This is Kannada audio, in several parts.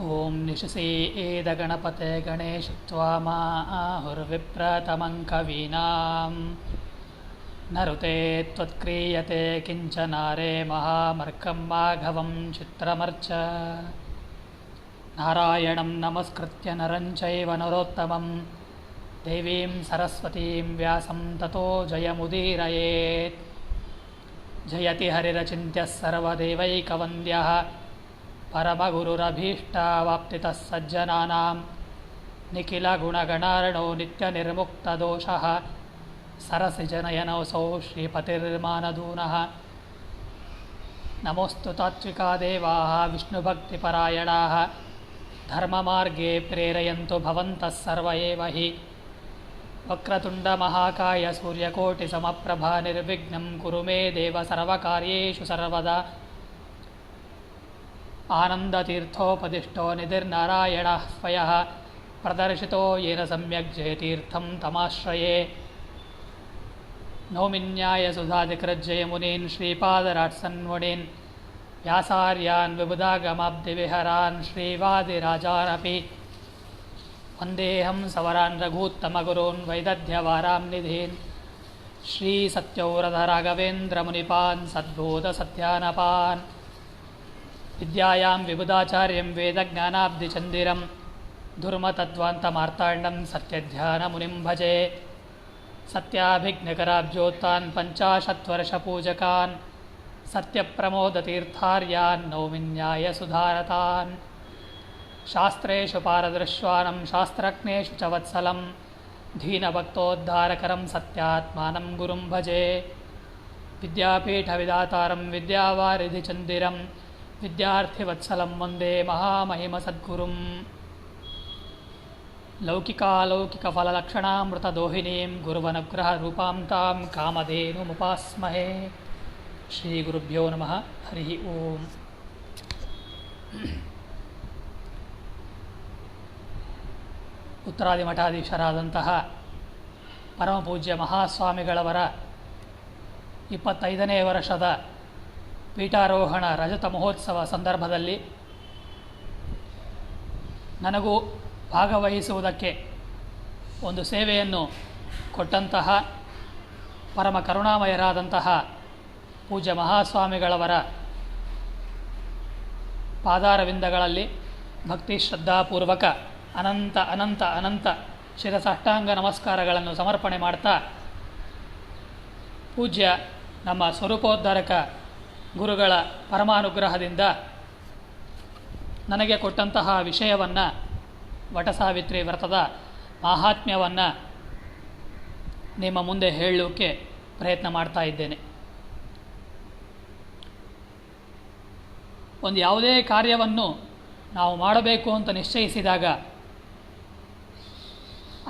ಓಂ ನಿಶಸೀದಗಣಪತೆ ಗಣೇಶತ್ವಾ ಮಾಹುರ್ವಿಪ್ರತಮಂ ಕವೀನಾಂ ನರುತೆ ತ್ವತ್ಕ್ರಿಯತೆ ಕಿಂಚನಾರೇ ಮಹಾಮರ್ಕಂ ಮಾಘವಂ ಚಿತ್ರಮರ್ಚ ನಾರಾಯಣಂ ನಮಸ್ಕೃತ್ಯ ನರಂ ಚೈವ ನರೋತ್ತಮಂ ದೇವೀಂ ಸರಸ್ವತೀಂ ವ್ಯಾಸಂ ತತೋ ಜಯಮುದೀರಯೇತ್. ಜಯತಿ ಹರಿರಚಿಂತ್ಯಃ ಸರ್ವದೇವೈಕವಂದ್ಯಃ ಪರಮಗುರುರಭೀಷ್ಟಾವಾಪ್ತಿತಃ ಸಜ್ಜನಾನಾಂ ನಿಖಿಲಗುಣಗಣಾರ್ಣೋ ನಿತ್ಯನಿರ್ಮುಕ್ತದೋಷಃ ಸರಸಿಜನಯನೋऽಸೌ ಶ್ರೀಪತಿರ್ಮಾನದೂನಃ. ನಮೋऽಸ್ತು ತಾತ್ವಿಕಾ ದೇವಾಃ ವಿಷ್ಣುಭಕ್ತಿಪರಾಯಣಾಃ ಧರ್ಮಮಾರ್ಗೇ ಪ್ರೇರಯಂತು ಭವಂತಃ ಸರ್ವ ಏವ ಹಿ. ವಕ್ರತುಂಡಮಹಾಕಾಯ ಸೂರ್ಯಕೋಟಿಸಮಪ್ರಭಾ ನಿರ್ವಿಘ್ನಂ ಕುರು ಮೇ ದೇವ ಸರ್ವಕಾರ್ಯೇಷು ಸರ್ವದಾ. ಆನಂದತೀರ್ಥೋಪದಿಷ್ಟೋ ನಿಧಿರ್ನಾರಾಯಣಃ ಸ್ವಯಃ ಪ್ರದರ್ಶಿತೋ ಯೇನ ಸಮ್ಯಕ್ ಜಯತೀರ್ಥಂ ತಮಾಶ್ರಯೇ. ನೌಮಿನ್ಯಾಯ ಸುಧಾಧಿಕೃಜ್ಜಯಮುನೀನ್ ಶ್ರೀಪಾದರಾಟ್ಸನ್ಮುನೀನ್ ವ್ಯಾಸಾರ್ಯಾನ್ ವಿಬುಧಾಗಮಾಬ್ಧಿವಿಹರಾನ್ ಶ್ರೀವಾದಿರಾಜಾನಪಿ ವಂದೇಹಂ ಸವರಾನ್ ರಘೂತ್ತಮಗುರೂನ್ ವೈದಧ್ಯವಾರಾಂ ನಿಧೀನ್. ಶ್ರೀಸತ್ಯವ್ರತರಾಘವೇಂದ್ರಮುನಿಪಾನ್ ಸದ್ಬೋಧಸತ್ಯಾನಪಾನ್ ವಿದ್ಯಾಯಾಂ ವಿಬುಧಾಚಾರ್ಯಂ ವೇದಜ್ಞಾನಾಬ್ಧಿಚಂದಿರಂ ದುರ್ಮತತ್ವಾಂತಮಾರ್ತಾಂಡಂ ಸತ್ಯಧ್ಯಾನಮುನಿಂ ಭಜೆ. ಸತ್ಯಾಭಿಜ್ಞಕರಾಬ್ಜೋತ್ತಾನ್ ಪಂಚಾಶತ್ವರ್ಷಪೂಜಕಾನ್ ಸತ್ಯಪ್ರಮೋದತೀರ್ಥಾರ್ಯಾನ್ ನೌಮಿನ್ಯಾಯ ಸುಧಾರತಾನ್. ಶಾಸ್ತ್ರೇಷು ಪಾರದೃಶ್ವಾನಂ ಶಾಸ್ತ್ರಜ್ಞೇಷು ಚ ವತ್ಸಲಂ ದೀನಭಕ್ತೋದ್ಧಾರಕರಂ ಸತ್ಯಾತ್ಮಾನಂ ಗುರುಂ ಭಜೆ. ವಿದ್ಯಾಪೀಠವಿದಾತಾರಂ ವಿದ್ಯಾವಾರಿಧಿಚಂದಿರಂ ವಿದ್ಯಾರ್ಥಿವತ್ಸಲಂ ವಂದೇ ಮಹಾಮಹಿಮಸದ್ಗುರುಂ. ಲೌಕಿಕಾಲೌಕಿಕಫಲಲಕ್ಷಣಾಮೃತದೋಹಿನೀಂ ಗುರುವನುಗ್ರಹರೂಪಾಂ ತಾಂ ಕಾಮಧೇನುಮುಪಾಸ್ಮಹೇ. ಶ್ರೀಗುರುಭ್ಯೋ ನಮಃ. ಹರಿ ಓಂ. ಉತ್ತರಾದಿ ಮಠಾಧೀಶರಾದಂತಹ ಪರಮಪೂಜ್ಯ ಮಹಾಸ್ವಾಮಿಗಳವರ 25ನೇ ವರ್ಷದ ಪೀಠಾರೋಹಣ ರಜತ ಮಹೋತ್ಸವ ಸಂದರ್ಭದಲ್ಲಿ ನನಗೂ ಭಾಗವಹಿಸುವುದಕ್ಕೆ ಒಂದು ಸೇವೆಯನ್ನು ಕೊಟ್ಟಂತಹ ಪರಮ ಕರುಣಾಮಯರಾದಂತಹ ಪೂಜ್ಯ ಮಹಾಸ್ವಾಮಿಗಳವರ ಪಾದಾರವಿಂದಗಳಲ್ಲಿ ಭಕ್ತಿ ಶ್ರದ್ಧಾಪೂರ್ವಕ ಅನಂತ ಅನಂತ ಅನಂತ ಶಿರಸಾಷ್ಟಾಂಗ ನಮಸ್ಕಾರಗಳನ್ನು ಸಮರ್ಪಣೆ ಮಾಡ್ತಾ, ಪೂಜ್ಯ ನಮ್ಮ ಸ್ವರೂಪೋದ್ಧಾರಕ ಗುರುಗಳ ಪರಮಾನುಗ್ರಹದಿಂದ ನನಗೆ ಕೊಟ್ಟಂತಹ ವಿಷಯವನ್ನು, ವಟಸಾವಿತ್ರಿ ವ್ರತದ ಮಾಹಾತ್ಮ್ಯವನ್ನು ನಿಮ್ಮ ಮುಂದೆ ಹೇಳಲಿಕ್ಕೆ ಪ್ರಯತ್ನ ಮಾಡ್ತಾ ಇದ್ದೇನೆ. ಒಂದು ಯಾವುದೇ ಕಾರ್ಯವನ್ನು ನಾವು ಮಾಡಬೇಕು ಅಂತ ನಿಶ್ಚಯಿಸಿದಾಗ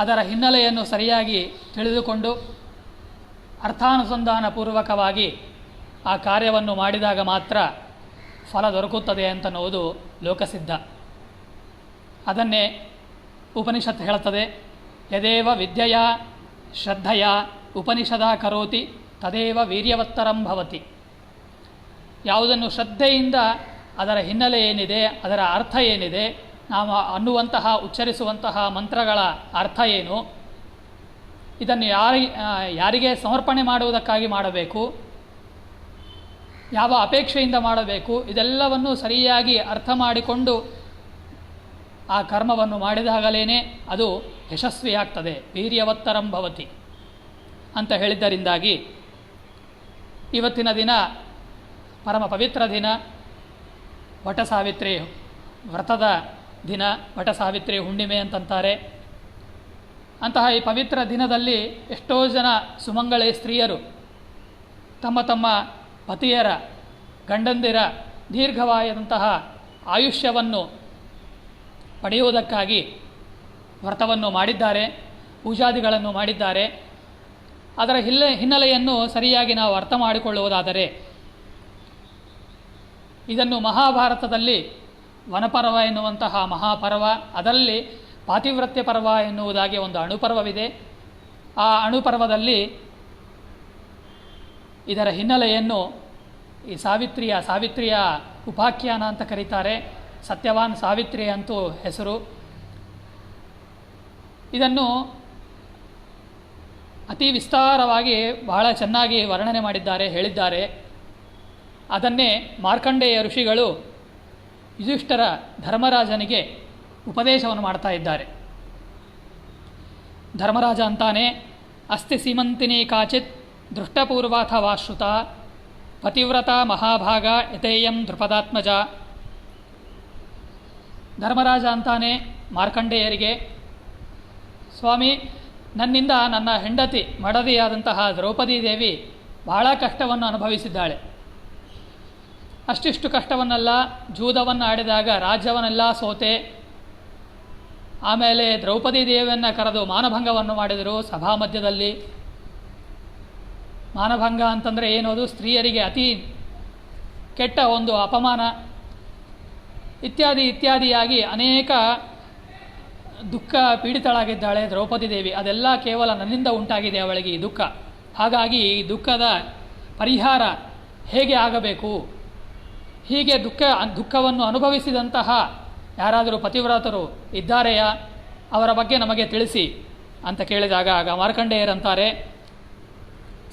ಅದರ ಹಿನ್ನೆಲೆಯನ್ನು ಸರಿಯಾಗಿ ತಿಳಿದುಕೊಂಡು ಅರ್ಥಾನುಸಂಧಾನಪೂರ್ವಕವಾಗಿ ಆ ಕಾರ್ಯವನ್ನು ಮಾಡಿದಾಗ ಮಾತ್ರ ಫಲ ದೊರಕುತ್ತದೆ ಅಂತನ್ನುವುದು ಲೋಕಸಿದ್ಧ. ಅದನ್ನೇ ಉಪನಿಷತ್ ಹೇಳುತ್ತದೆ, ಯದೇವ ವಿದ್ಯೆಯ ಶ್ರದ್ಧೆಯ ಉಪನಿಷದ ಕರೋತಿ ತದೇವ ವೀರ್ಯವತ್ತರಂ ಭವತಿ. ಯಾವುದನ್ನು ಶ್ರದ್ಧೆಯಿಂದ ಅದರ ಹಿನ್ನೆಲೆ ಏನಿದೆ, ಅದರ ಅರ್ಥ ಏನಿದೆ, ನಾವು ಅನ್ನುವಂತಹ ಉಚ್ಚರಿಸುವಂತಹ ಮಂತ್ರಗಳ ಅರ್ಥ ಏನು, ಇದನ್ನು ಯಾರಿಗೆ ಸಮರ್ಪಣೆ ಮಾಡುವುದಕ್ಕಾಗಿ ಮಾಡಬೇಕು, ಯಾವ ಅಪೇಕ್ಷೆಯಿಂದ ಮಾಡಬೇಕು, ಇದೆಲ್ಲವನ್ನು ಸರಿಯಾಗಿ ಅರ್ಥ ಮಾಡಿಕೊಂಡು ಆ ಕರ್ಮವನ್ನು ಮಾಡಿದಾಗಲೇ ಅದು ಯಶಸ್ವಿಯಾಗ್ತದೆ. ವೀರ್ಯವತ್ತರಂ ಭವತಿ ಅಂತ ಹೇಳಿದ್ದರಿಂದಾಗಿ ಇವತ್ತಿನ ದಿನ ಪರಮ ಪವಿತ್ರ ದಿನ, ವಟಸಾವಿತ್ರಿ ವ್ರತದ ದಿನ, ವಟಸಾವಿತ್ರಿ ಹುಣ್ಣಿಮೆ ಅಂತಂತಾರೆ. ಅಂತಹ ಈ ಪವಿತ್ರ ದಿನದಲ್ಲಿ ಎಷ್ಟೋ ಜನ ಸುಮಂಗಳೆ ಸ್ತ್ರೀಯರು ತಮ್ಮ ತಮ್ಮ ಪತಿಯರ ಗಂಡಂದಿರ ದೀರ್ಘವಾದಂತಹ ಆಯುಷ್ಯವನ್ನು ಪಡೆಯುವುದಕ್ಕಾಗಿ ವ್ರತವನ್ನು ಮಾಡಿದ್ದಾರೆ, ಪೂಜಾದಿಗಳನ್ನು ಮಾಡಿದ್ದಾರೆ. ಅದರ ಹಿನ್ನೆಲೆಯನ್ನು ಸರಿಯಾಗಿ ನಾವು ಅರ್ಥ ಮಾಡಿಕೊಳ್ಳುವುದಾದರೆ, ಇದನ್ನು ಮಹಾಭಾರತದಲ್ಲಿ ವನಪರ್ವ ಎನ್ನುವಂತಹ ಮಹಾಪರ್ವ, ಅದರಲ್ಲಿ ಪಾತಿವ್ರತ್ಯ ಪರ್ವ ಎನ್ನುವುದಾಗಿ ಒಂದು ಅಣುಪರ್ವವಿದೆ. ಆ ಅಣುಪರ್ವದಲ್ಲಿ ಇದರ ಹಿನ್ನೆಲೆಯನ್ನು ಈ ಸಾವಿತ್ರಿಯ ಉಪಾಖ್ಯಾನ ಅಂತ ಕರೀತಾರೆ. ಸತ್ಯವಾನ್ ಸಾವಿತ್ರಿ ಅಂತೂ ಹೆಸರು. ಇದನ್ನು ಅತಿ ವಿಸ್ತಾರವಾಗಿ ಬಹಳ ಚೆನ್ನಾಗಿ ವರ್ಣನೆ ಮಾಡಿದ್ದಾರೆ, ಹೇಳಿದ್ದಾರೆ. ಅದನ್ನೇ ಮಾರ್ಕಂಡೇಯ ಋಷಿಗಳು ಯುಧಿಷ್ಠರ ಧರ್ಮರಾಜನಿಗೆ ಉಪದೇಶವನ್ನು ಮಾಡ್ತಾ ಇದ್ದಾರೆ. ಧರ್ಮರಾಜ ಅಂತಾನೆ, ಅಸ್ತಿ ಸೀಮಂತಿನಿ ಕಾಚಿತ್ ದೃಷ್ಟಪೂರ್ವಾಥವಾ ಶ್ರುತ ಪತಿವ್ರತ ಮಹಾಭಾಗ ಯತೇಯಂ ದೃಪದಾತ್ಮಜ. ಧರ್ಮರಾಜ ಅಂತಾನೆ ಮಾರ್ಕಂಡೇಯರಿಗೆ, ಸ್ವಾಮಿ, ನನ್ನಿಂದ ನನ್ನ ಹೆಂಡತಿ ಮಡದಿಯಾದಂತಹ ದ್ರೌಪದಿ ದೇವಿ ಬಹಳ ಕಷ್ಟವನ್ನು ಅನುಭವಿಸಿದ್ದಾಳೆ. ಅಷ್ಟಿಷ್ಟು ಕಷ್ಟವನ್ನೆಲ್ಲ, ಜೂದವನ್ನು ಆಡಿದಾಗ ರಾಜ್ಯವನ್ನೆಲ್ಲ ಸೋತೆ, ಆಮೇಲೆ ದ್ರೌಪದಿ ದೇವಿಯನ್ನು ಕರೆದು ಮಾನಭಂಗವನ್ನು ಮಾಡಿದರು ಸಭಾ ಮಧ್ಯದಲ್ಲಿ. ಮಾನಭಂಗ ಅಂತಂದರೆ ಏನೋದು? ಸ್ತ್ರೀಯರಿಗೆ ಅತಿ ಕೆಟ್ಟ ಒಂದು ಅಪಮಾನ ಇತ್ಯಾದಿಯಾಗಿ ಅನೇಕ ದುಃಖ ಪೀಡಿತಳಾಗಿದ್ದಾಳೆ ದ್ರೌಪದಿ ದೇವಿ. ಅದೆಲ್ಲ ಕೇವಲ ನನ್ನಿಂದ ಉಂಟಾಗಿದೆ ಅವಳಿಗೆ ಈ ದುಃಖ. ಹಾಗಾಗಿ ಈ ದುಃಖದ ಪರಿಹಾರ ಹೇಗೆ ಆಗಬೇಕು? ಹೀಗೆ ದುಃಖವನ್ನು ಅನುಭವಿಸಿದಂತಹ ಯಾರಾದರೂ ಪತಿವ್ರತರು ಇದ್ದಾರೆಯಾ? ಅವರ ಬಗ್ಗೆ ನಮಗೆ ತಿಳಿಸಿ ಅಂತ ಕೇಳಿದಾಗ ಆಗ ಮಾರ್ಕಂಡೇಯರಂತಾರೆ,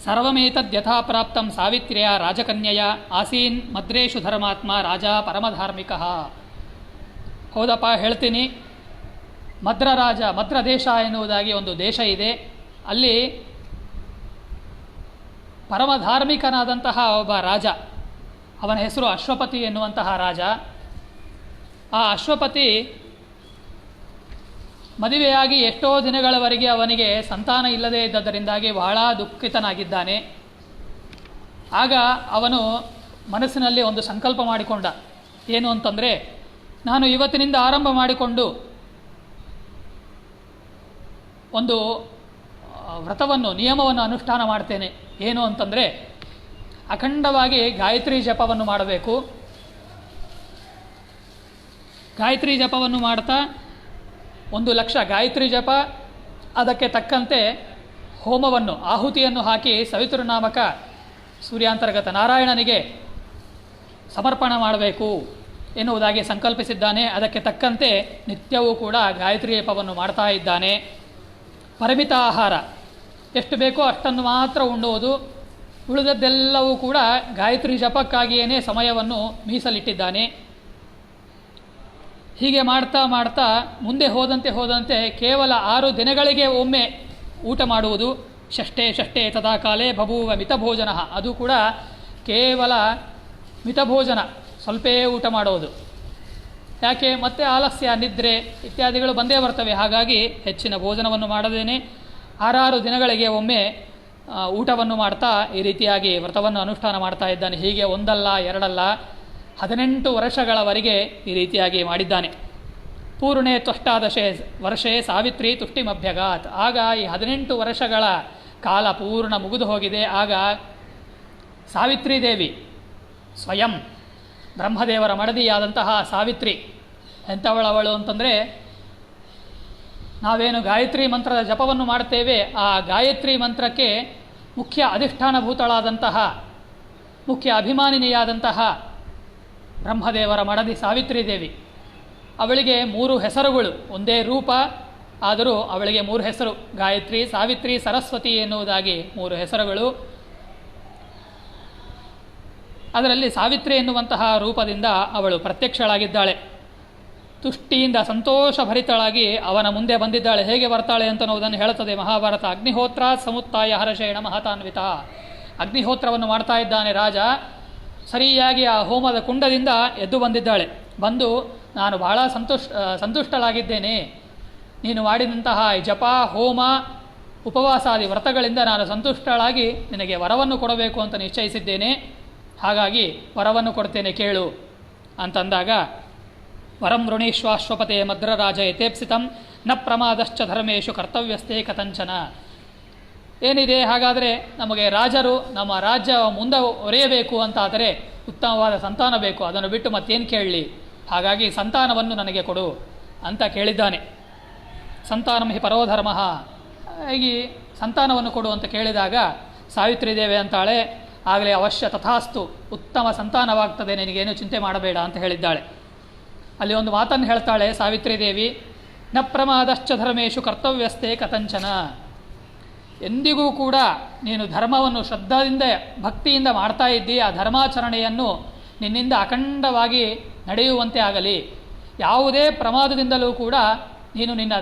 ಸರ್ವಮೇತದ್ ಯಥಾ ಪ್ರಾಪ್ತಂ ಸಾವಿತ್ರ್ಯ ರಾಜಕನ್ಯೆಯ ಆಸೀನ್ ಮದ್ರೇಶು ಧರ್ಮಾತ್ಮ ರಾಜ ಪರಮಧಾರ್ಮಿಕ. ಹೌದಪ್ಪ, ಹೇಳ್ತೀನಿ. ಮದ್ರ ದೇಶ ಎನ್ನುವುದಾಗಿ ಒಂದು ದೇಶ ಇದೆ. ಅಲ್ಲಿ ಪರಮಧಾರ್ಮಿಕನಾದಂತಹ ಒಬ್ಬ ರಾಜ, ಅವನ ಹೆಸರು ಅಶ್ವಪತಿ ಎನ್ನುವಂತಹ ರಾಜ. ಆ ಅಶ್ವಪತಿ ಮದುವೆಯಾಗಿ ಎಷ್ಟೋ ದಿನಗಳವರೆಗೆ ಅವನಿಗೆ ಸಂತಾನ ಇಲ್ಲದೇ ಇದ್ದದರಿಂದಾಗಿ ಬಹಳ ದುಃಖಿತನಾಗಿದ್ದಾನೆ. ಆಗ ಅವನು ಮನಸ್ಸಿನಲ್ಲಿ ಒಂದು ಸಂಕಲ್ಪ ಮಾಡಿಕೊಂಡ. ಏನು ಅಂತಂದರೆ, ನಾನು ಇವತ್ತಿನಿಂದ ಆರಂಭ ಮಾಡಿಕೊಂಡು ಒಂದು ವ್ರತವನ್ನು, ನಿಯಮವನ್ನು ಅನುಷ್ಠಾನ ಮಾಡ್ತೇನೆ. ಏನು ಅಂತಂದರೆ, ಅಖಂಡವಾಗಿ ಗಾಯತ್ರಿ ಜಪವನ್ನು ಮಾಡಬೇಕು. ಗಾಯತ್ರಿ ಜಪವನ್ನು ಮಾಡ್ತಾ 1,00,000 ಗಾಯತ್ರಿ ಜಪ, ಅದಕ್ಕೆ ತಕ್ಕಂತೆ ಹೋಮವನ್ನು, ಆಹುತಿಯನ್ನು ಹಾಕಿ ಸವಿತೃನಾಮಕ ಸೂರ್ಯಾಂತರ್ಗತ ನಾರಾಯಣನಿಗೆ ಸಮರ್ಪಣೆ ಮಾಡಬೇಕು ಎನ್ನುವುದಾಗಿ ಸಂಕಲ್ಪಿಸಿದ್ದಾನೆ. ಅದಕ್ಕೆ ತಕ್ಕಂತೆ ನಿತ್ಯವೂ ಕೂಡ ಗಾಯತ್ರಿ ಜಪವನ್ನು ಮಾಡ್ತಾ ಇದ್ದಾನೆ. ಪರಿಮಿತ ಆಹಾರ, ಎಷ್ಟು ಬೇಕೋ ಅಷ್ಟನ್ನು ಮಾತ್ರ ಉಣ್ಣುವುದು, ಉಳಿದದ್ದೆಲ್ಲವೂ ಕೂಡ ಗಾಯತ್ರಿ ಜಪಕ್ಕಾಗಿಯೇ ಸಮಯವನ್ನು ಮೀಸಲಿಟ್ಟಿದ್ದಾನೆ. ಹೀಗೆ ಮಾಡ್ತಾ ಮುಂದೆ ಹೋದಂತೆ ಕೇವಲ 6 ದಿನಗಳಿಗೆ ಒಮ್ಮೆ ಊಟ ಮಾಡುವುದು. ಷಷ್ಠೇ ತದಾ ಕಾಲೇ ಬಭೂವ ಮಿತಭೋಜನ. ಅದು ಕೂಡ ಕೇವಲ ಮಿತಭೋಜನ, ಸ್ವಲ್ಪೇ ಊಟ ಮಾಡೋದು. ಯಾಕೆ? ಮತ್ತೆ ಆಲಸ್ಯ, ನಿದ್ರೆ ಇತ್ಯಾದಿಗಳು ಬಂದೇ ಬರ್ತವೆ. ಹಾಗಾಗಿ ಹೆಚ್ಚಿನ ಭೋಜನವನ್ನು ಮಾಡದೇನೆ 6 ದಿನಗಳಿಗೆ ಒಮ್ಮೆ ಊಟವನ್ನು ಮಾಡ್ತಾ ಈ ರೀತಿಯಾಗಿ ವ್ರತವನ್ನು ಅನುಷ್ಠಾನ ಮಾಡ್ತಾ ಇದ್ದಾನೆ. ಹೀಗೆ ಒಂದಲ್ಲ ಎರಡಲ್ಲ 18 ವರ್ಷಗಳವರೆಗೆ ಈ ರೀತಿಯಾಗಿ ಮಾಡಿದ್ದಾನೆ. ಪೂರ್ಣೇ ತ್ವಷ್ಟಾದಶೇ ವರ್ಷೇ ಸಾವಿತ್ರಿ ತುಷ್ಟಿಮಭ್ಯಗಾತ್. ಆಗ ಈ 18 ವರ್ಷಗಳ ಕಾಲ ಪೂರ್ಣ ಮುಗಿದು ಹೋಗಿದೆ. ಆಗ ಸಾವಿತ್ರಿ ದೇವಿ ಸ್ವಯಂ ಬ್ರಹ್ಮದೇವರ ಮಡದಿಯಾದಂತಹ ಸಾವಿತ್ರಿ ಎಂಥವಳವಳು ಅಂತಂದರೆ, ನಾವೇನು ಗಾಯತ್ರಿ ಮಂತ್ರದ ಜಪವನ್ನು ಮಾಡ್ತೇವೆ, ಆ ಗಾಯತ್ರಿ ಮಂತ್ರಕ್ಕೆ ಮುಖ್ಯ ಅಧಿಷ್ಠಾನಭೂತಳಾದಂತಹ, ಮುಖ್ಯ ಅಭಿಮಾನಿನಿಯಾದಂತಹ ಬ್ರಹ್ಮದೇವರ ಮಡದಿ ಸಾವಿತ್ರಿ ದೇವಿ. ಅವಳಿಗೆ 3 ಹೆಸರುಗಳು, ಒಂದೇ ರೂಪ, ಆದರೂ ಅವಳಿಗೆ 3 ಹೆಸರು: ಗಾಯತ್ರಿ, ಸಾವಿತ್ರಿ, ಸರಸ್ವತಿ ಎನ್ನುವುದಾಗಿ 3 ಹೆಸರುಗಳು. ಅದರಲ್ಲಿ ಸಾವಿತ್ರಿ ಎನ್ನುವಂತಹ ರೂಪದಿಂದ ಅವಳು ಪ್ರತ್ಯಕ್ಷಳಾಗಿದ್ದಾಳೆ. ತುಷ್ಟಿಯಿಂದ ಸಂತೋಷಭರಿತಳಾಗಿ ಅವನ ಮುಂದೆ ಬಂದಿದ್ದಾಳೆ. ಹೇಗೆ ಬರ್ತಾಳೆ ಅಂತನ್ನುವುದನ್ನು ಹೇಳುತ್ತದೆ ಮಹಾಭಾರತ. ಅಗ್ನಿಹೋತ್ರ ಸಮುತ್ತಾಯ ಹರ್ಷೇಣ ಮಹತಾನ್ವಿತ. ಅಗ್ನಿಹೋತ್ರವನ್ನು ಮಾಡ್ತಾ ಇದ್ದಾನೆ ರಾಜ. ಸರಿಯಾಗಿ ಆ ಹೋಮದ ಕುಂಡದಿಂದ ಎದ್ದು ಬಂದಿದ್ದಾಳೆ. ಬಂದು, ನಾನು ಬಹಳ ಸಂತುಷ್ಟಳಾಗಿದ್ದೇನೆ. ನೀನು ಮಾಡಿದಂತಹ ಜಪ, ಹೋಮ, ಉಪವಾಸಾದಿ ವ್ರತಗಳಿಂದ ನಾನು ಸಂತುಷ್ಟಳಾಗಿ ನಿನಗೆ ವರವನ್ನು ಕೊಡಬೇಕು ಅಂತ ನಿಶ್ಚಯಿಸಿದ್ದೇನೆ. ಹಾಗಾಗಿ ವರವನ್ನು ಕೊಡ್ತೇನೆ, ಕೇಳು ಅಂತಂದಾಗ, ವರಂ ಋಣೀಶ್ವಾಶ್ವಪತೆ ಮದ್ರರಾಜ ಯಥೇಪ್ಸಿತಂ ನ ಪ್ರಮಾದಶ್ಚ ಧರ್ಮೇಶು ಕರ್ತವ್ಯಸ್ಥೆ ಕಥಂಚನ. ಏನಿದೆ, ಹಾಗಾದರೆ ನಮಗೆ ರಾಜರು ನಮ್ಮ ರಾಜ್ಯ ಮುಂದೆ ಒರೆಯಬೇಕು ಅಂತಾದರೆ ಉತ್ತಮವಾದ ಸಂತಾನ ಬೇಕು, ಅದನ್ನು ಬಿಟ್ಟು ಮತ್ತೇನು ಕೇಳಲಿ, ಹಾಗಾಗಿ ಸಂತಾನವನ್ನು ನನಗೆ ಕೊಡು ಅಂತ ಕೇಳಿದ್ದಾನೆ. ಸಂತಾನಂ ಹಿ ಪರೋಧರ್ಮ. ಹಾಗೆ ಸಂತಾನವನ್ನು ಕೊಡು ಅಂತ ಕೇಳಿದಾಗ ಸಾವಿತ್ರಿ ದೇವಿ ಅಂತಾಳೆ, ಆಗಲೇ ಅವಶ್ಯ ತಥಾಸ್ತು, ಉತ್ತಮ ಸಂತಾನವಾಗ್ತದೆ, ನಿನಗೇನು ಚಿಂತೆ ಮಾಡಬೇಡ ಅಂತ ಹೇಳಿದ್ದಾಳೆ. ಅಲ್ಲಿ ಒಂದು ಮಾತನ್ನು ಹೇಳ್ತಾಳೆ ಸಾವಿತ್ರಿ ದೇವಿ, ನ ಪ್ರಮಾದಶ್ಚ ಧರ್ಮೇಶು ಕರ್ತವ್ಯಸ್ಥೆ ಕಥಂಚನ. ಎಂದಿಗೂ ಕೂಡ ನೀನು ಧರ್ಮವನ್ನು ಶ್ರದ್ಧಾದಿಂದ ಭಕ್ತಿಯಿಂದ ಮಾಡ್ತಾ ಇದ್ದಿ, ಆ ಧರ್ಮಾಚರಣೆಯನ್ನು ನಿನ್ನಿಂದ ಅಖಂಡವಾಗಿ ನಡೆಯುವಂತೆ ಆಗಲಿ. ಯಾವುದೇ ಪ್ರಮಾದದಿಂದಲೂ ಕೂಡ ನೀನು ನಿನ್ನ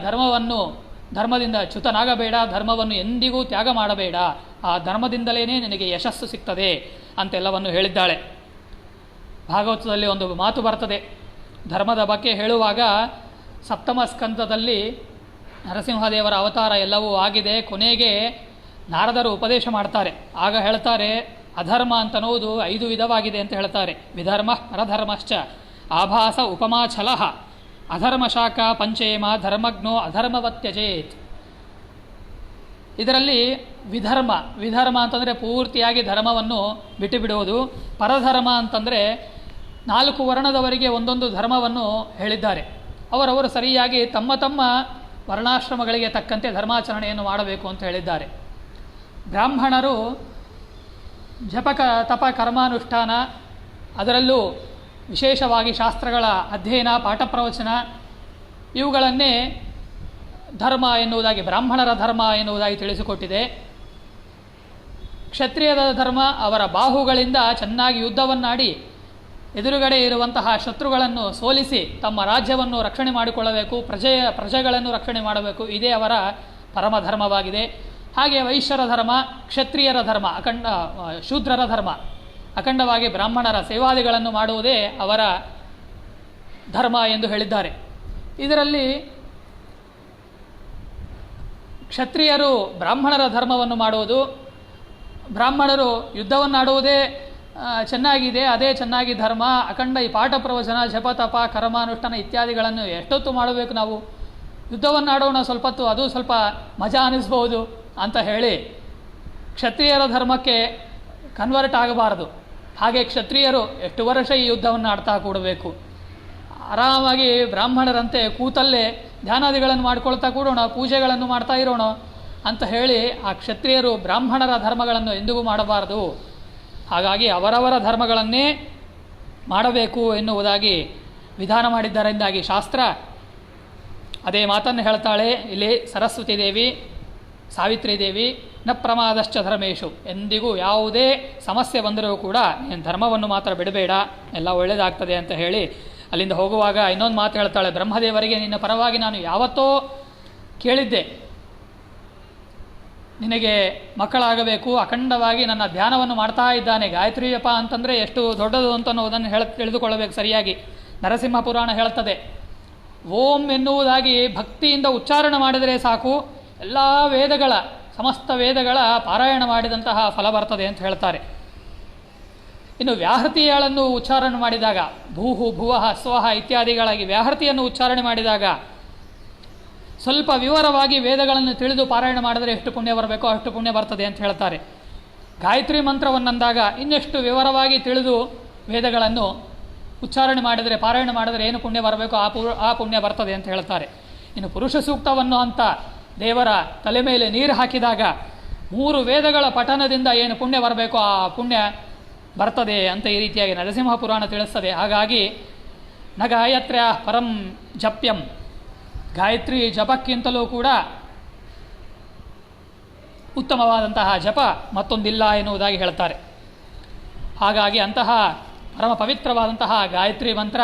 ಧರ್ಮದಿಂದ ಚ್ಯುತನಾಗಬೇಡ, ಧರ್ಮವನ್ನು ಎಂದಿಗೂ ತ್ಯಾಗ ಮಾಡಬೇಡ, ಆ ಧರ್ಮದಿಂದಲೇ ನಿನಗೆ ಯಶಸ್ಸು ಸಿಗ್ತದೆ ಅಂತೆಲ್ಲವನ್ನು ಹೇಳಿದ್ದಾಳೆ. ಭಾಗವತದಲ್ಲಿ ಒಂದು ಮಾತು ಬರ್ತದೆ ಧರ್ಮದ ಬಗ್ಗೆ ಹೇಳುವಾಗ, ಸಪ್ತಮ ಸ್ಕಂದದಲ್ಲಿ ನರಸಿಂಹದೇವರ ಅವತಾರ ಎಲ್ಲವೂ ಆಗಿದೆ, ಕೊನೆಗೆ ನಾರದರು ಉಪದೇಶ ಮಾಡ್ತಾರೆ. ಆಗ ಹೇಳ್ತಾರೆ ಅಧರ್ಮ ಅಂತನ್ನುವುದು 5 ವಿಧವಾಗಿದೆ ಅಂತ ಹೇಳ್ತಾರೆ. ವಿಧರ್ಮ ಪರಧರ್ಮಶ್ಚ ಆಭಾಸ ಉಪಮಾಚಲ ಅಧರ್ಮ ಶಾಖ ಪಂಚೇಮ ಧರ್ಮಜ್ಞೋ ಅಧರ್ಮವತ್ಯಜೇತ್. ಇದರಲ್ಲಿ ವಿಧರ್ಮ ಅಂತಂದರೆ ಪೂರ್ತಿಯಾಗಿ ಧರ್ಮವನ್ನು ಬಿಟ್ಟು ಬಿಡುವುದು. ಪರಧರ್ಮ ಅಂತಂದರೆ 4 ವರ್ಣದವರಿಗೆ ಒಂದೊಂದು ಧರ್ಮವನ್ನು ಹೇಳಿದ್ದಾರೆ. ಅವರವರು ಸರಿಯಾಗಿ ತಮ್ಮ ತಮ್ಮ ವರ್ಣಾಶ್ರಮಗಳಿಗೆ ತಕ್ಕಂತೆ ಧರ್ಮಾಚರಣೆಯನ್ನು ಮಾಡಬೇಕು ಅಂತ ಹೇಳಿದ್ದಾರೆ. ಬ್ರಾಹ್ಮಣರು ಜಪ ತಪ ಕರ್ಮಾನುಷ್ಠಾನ, ಅದರಲ್ಲೂ ವಿಶೇಷವಾಗಿ ಶಾಸ್ತ್ರಗಳ ಅಧ್ಯಯನ ಪಾಠ ಪ್ರವಚನ ಇವುಗಳನ್ನೇ ಧರ್ಮ ಎನ್ನುವುದಾಗಿ, ಬ್ರಾಹ್ಮಣರ ಧರ್ಮ ಎನ್ನುವುದಾಗಿ ತಿಳಿಸಿಕೊಟ್ಟಿದೆ. ಕ್ಷತ್ರಿಯರ ಧರ್ಮ ಅವರ ಬಾಹುಗಳಿಂದ ಚೆನ್ನಾಗಿ ಯುದ್ಧವನ್ನಾಡಿ ಎದುರುಗಡೆ ಇರುವಂತಹ ಶತ್ರುಗಳನ್ನು ಸೋಲಿಸಿ ತಮ್ಮ ರಾಜ್ಯವನ್ನು ರಕ್ಷಣೆ ಮಾಡಿಕೊಳ್ಳಬೇಕು, ಪ್ರಜೆಗಳನ್ನು ರಕ್ಷಣೆ ಮಾಡಬೇಕು, ಇದೇ ಅವರ ಪರಮಧರ್ಮವಾಗಿದೆ. ಹಾಗೆ ವೈಶ್ಯರ ಧರ್ಮ, ಕ್ಷತ್ರಿಯರ ಧರ್ಮ, ಶೂದ್ರರ ಧರ್ಮ, ಅಖಂಡವಾಗಿ ಬ್ರಾಹ್ಮಣರ ಸೇವಾದಿಗಳನ್ನು ಮಾಡುವುದೇ ಅವರ ಧರ್ಮ ಎಂದು ಹೇಳಿದ್ದಾರೆ. ಇದರಲ್ಲಿ ಕ್ಷತ್ರಿಯರು ಬ್ರಾಹ್ಮಣರ ಧರ್ಮವನ್ನು ಮಾಡುವುದು, ಬ್ರಾಹ್ಮಣರು ಯುದ್ಧವನ್ನಾಡುವುದೇ ಚೆನ್ನಾಗಿದೆ, ಅದೇ ಚೆನ್ನಾಗಿ ಧರ್ಮ. ಅಖಂಡ ಈ ಪಾಠ ಪ್ರವಚನ ಜಪತಪ ಕರ್ಮಾನುಷ್ಠಾನ ಇತ್ಯಾದಿಗಳನ್ನು ಎಷ್ಟೊತ್ತು ಮಾಡಬೇಕು, ನಾವು ಯುದ್ಧವನ್ನಾಡೋಣ ಸ್ವಲ್ಪತ್ತು, ಅದು ಸ್ವಲ್ಪ ಮಜಾ ಅನ್ನಿಸ್ಬೋದು ಅಂತ ಹೇಳಿ ಕ್ಷತ್ರಿಯರ ಧರ್ಮಕ್ಕೆ ಕನ್ವರ್ಟ್ ಆಗಬಾರದು. ಹಾಗೆ ಕ್ಷತ್ರಿಯರು ಎಷ್ಟು ವರ್ಷ ಈ ಯುದ್ಧವನ್ನು ಆಡ್ತಾ ಕೂಡಬೇಕು, ಆರಾಮಾಗಿ ಬ್ರಾಹ್ಮಣರಂತೆ ಕೂತಲ್ಲೇ ಧ್ಯಾನಾದಿಗಳನ್ನು ಮಾಡ್ಕೊಳ್ತಾ ಕೂಡೋಣ, ಪೂಜೆಗಳನ್ನು ಮಾಡ್ತಾ ಇರೋಣ ಅಂತ ಹೇಳಿ ಆ ಕ್ಷತ್ರಿಯರು ಬ್ರಾಹ್ಮಣರ ಧರ್ಮಗಳನ್ನು ಎಂದಿಗೂ ಮಾಡಬಾರದು. ಹಾಗಾಗಿ ಅವರವರ ಧರ್ಮಗಳನ್ನೇ ಮಾಡಬೇಕು ಎನ್ನುವುದಾಗಿ ವಿಧಾನ ಮಾಡಿದ್ದರಿಂದಾಗಿ ಶಾಸ್ತ್ರ ಅದೇ ಮಾತನ್ನು ಹೇಳ್ತಾಳೆ ಇಲ್ಲಿ ಸರಸ್ವತಿ ದೇವಿ, ಸಾವಿತ್ರಿ ದೇವಿ. ನ ಪ್ರಮಾದಶ್ಚ ಧರ್ಮೇಶು, ಎಂದಿಗೂ ಯಾವುದೇ ಸಮಸ್ಯೆ ಬಂದರೂ ಕೂಡ ನೀನು ಧರ್ಮವನ್ನು ಮಾತ್ರ ಬಿಡಬೇಡ, ಎಲ್ಲ ಒಳ್ಳೆಯದಾಗ್ತದೆ ಅಂತ ಹೇಳಿ ಅಲ್ಲಿಂದ ಹೋಗುವಾಗ ಇನ್ನೊಂದು ಮಾತು ಹೇಳ್ತಾಳೆ. ಬ್ರಹ್ಮದೇವರಿಗೆ ನಿನ್ನ ಪರವಾಗಿ ನಾನು ಯಾವತ್ತೋ ಕೇಳಿದ್ದೆ, ನಿನಗೆ ಮಕ್ಕಳಾಗಬೇಕು, ಅಖಂಡವಾಗಿ ನನ್ನ ಧ್ಯಾನವನ್ನು ಮಾಡ್ತಾ ಇದ್ದಾನೆ. ಗಾಯತ್ರಿ ಜಪ ಅಂತಂದರೆ ಎಷ್ಟು ದೊಡ್ಡದು ಅಂತ ಅನ್ನೋದನ್ನು ತಿಳಿದುಕೊಳ್ಳಬೇಕು ಸರಿಯಾಗಿ. ನರಸಿಂಹ ಪುರಾಣ ಹೇಳ್ತದೆ, ಓಂ ಎನ್ನುವುದಾಗಿ ಭಕ್ತಿಯಿಂದ ಉಚ್ಚಾರಣೆ ಮಾಡಿದರೆ ಸಾಕು, ಎಲ್ಲ ಸಮಸ್ತ ವೇದಗಳ ಪಾರಾಯಣ ಮಾಡಿದಂತಹ ಫಲ ಬರ್ತದೆ ಅಂತ ಹೇಳ್ತಾರೆ. ಇನ್ನು ವ್ಯಾಹೃತಿಗಳನ್ನು ಉಚ್ಚಾರಣೆ ಮಾಡಿದಾಗ, ಭೂಹು ಭುವಃ ಸ್ವಹ ಇತ್ಯಾದಿಗಳಾಗಿ ವ್ಯಾಹೃತಿಯನ್ನು ಉಚ್ಚಾರಣೆ ಮಾಡಿದಾಗ ಸ್ವಲ್ಪ ವಿವರವಾಗಿ ವೇದಗಳನ್ನು ತಿಳಿದು ಪಾರಾಯಣ ಮಾಡಿದರೆ ಎಷ್ಟು ಪುಣ್ಯ ಬರಬೇಕೋ ಅಷ್ಟು ಪುಣ್ಯ ಬರ್ತದೆ ಅಂತ ಹೇಳ್ತಾರೆ. ಗಾಯತ್ರಿ ಮಂತ್ರವನ್ನಂದಾಗ ಇನ್ನೆಷ್ಟು ವಿವರವಾಗಿ ತಿಳಿದು ವೇದಗಳನ್ನು ಉಚ್ಚಾರಣೆ ಮಾಡಿದರೆ ಪಾರಾಯಣ ಮಾಡಿದರೆ ಏನು ಪುಣ್ಯ ಬರಬೇಕೋ ಆ ಪುಣ್ಯ ಬರ್ತದೆ ಅಂತ ಹೇಳ್ತಾರೆ. ಇನ್ನು ಪುರುಷ ಸೂಕ್ತವನ್ನು ಅಂತ ದೇವರ ತಲೆ ಮೇಲೆ ನೀರು ಹಾಕಿದಾಗ 3 ವೇದಗಳ ಪಠನದಿಂದ ಏನು ಪುಣ್ಯ ಬರಬೇಕೋ ಆ ಪುಣ್ಯ ಬರ್ತದೆ ಅಂತ ಈ ರೀತಿಯಾಗಿ ನರಸಿಂಹ ಪುರಾಣ ತಿಳಿಸ್ತದೆ. ಹಾಗಾಗಿ ನ ಗಾಯತ್ರ್ಯ ಪರಂ ಜಪ್ಯಂ, ಗಾಯತ್ರಿ ಜಪಕ್ಕಿಂತಲೂ ಕೂಡ ಉತ್ತಮವಾದಂತಹ ಜಪ ಮತ್ತೊಂದಿಲ್ಲ ಎನ್ನುವುದಾಗಿ ಹೇಳ್ತಾರೆ. ಹಾಗಾಗಿ ಅಂತಹ ಪರಮ ಪವಿತ್ರವಾದಂತಹ ಗಾಯತ್ರಿ ಮಂತ್ರ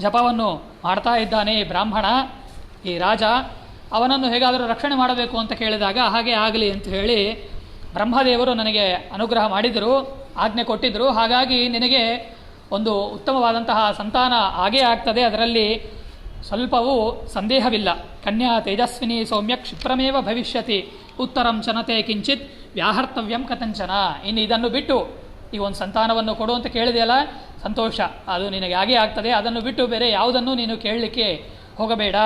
ಜಪವನ್ನು ಮಾಡ್ತಾ ಇದ್ದಾನೆ ಈ ಬ್ರಾಹ್ಮಣ, ಈ ರಾಜ. ಅವನನ್ನು ಹೇಗಾದರೂ ರಕ್ಷಣೆ ಮಾಡಬೇಕು ಅಂತ ಕೇಳಿದಾಗ ಹಾಗೆ ಆಗಲಿ ಅಂತ ಹೇಳಿ ಬ್ರಹ್ಮದೇವರು ನನಗೆ ಅನುಗ್ರಹ ಮಾಡಿದರು, ಆಜ್ಞೆ ಕೊಟ್ಟಿದ್ದರು. ಹಾಗಾಗಿ ನಿನಗೆ ಒಂದು ಉತ್ತಮವಾದಂತಹ ಸಂತಾನ ಆಗೇ ಆಗ್ತದೆ, ಅದರಲ್ಲಿ ಸ್ವಲ್ಪವೂ ಸಂದೇಹವಿಲ್ಲ. ಕನ್ಯಾ ತೇಜಸ್ವಿನಿ ಸೌಮ್ಯ ಕ್ಷಿಪ್ರಮೇವ ಭವಿಷ್ಯತಿ, ಉತ್ತರಂ ಚನತೆ ಕಿಂಚಿತ್ ವ್ಯಾಹರ್ತವ್ಯಂ ಕಥಂಚನ. ಇನ್ನು ಇದನ್ನು ಬಿಟ್ಟು ಈಗ ಒಂದು ಸಂತಾನವನ್ನು ಕೊಡು ಅಂತ ಕೇಳಿದೆಯಲ್ಲ, ಸಂತೋಷ, ಅದು ನಿನಗೆ ಆಗೇ ಆಗ್ತದೆ. ಅದನ್ನು ಬಿಟ್ಟು ಬೇರೆ ಯಾವುದನ್ನು ನೀನು ಕೇಳಲಿಕ್ಕೆ ಹೋಗಬೇಡ,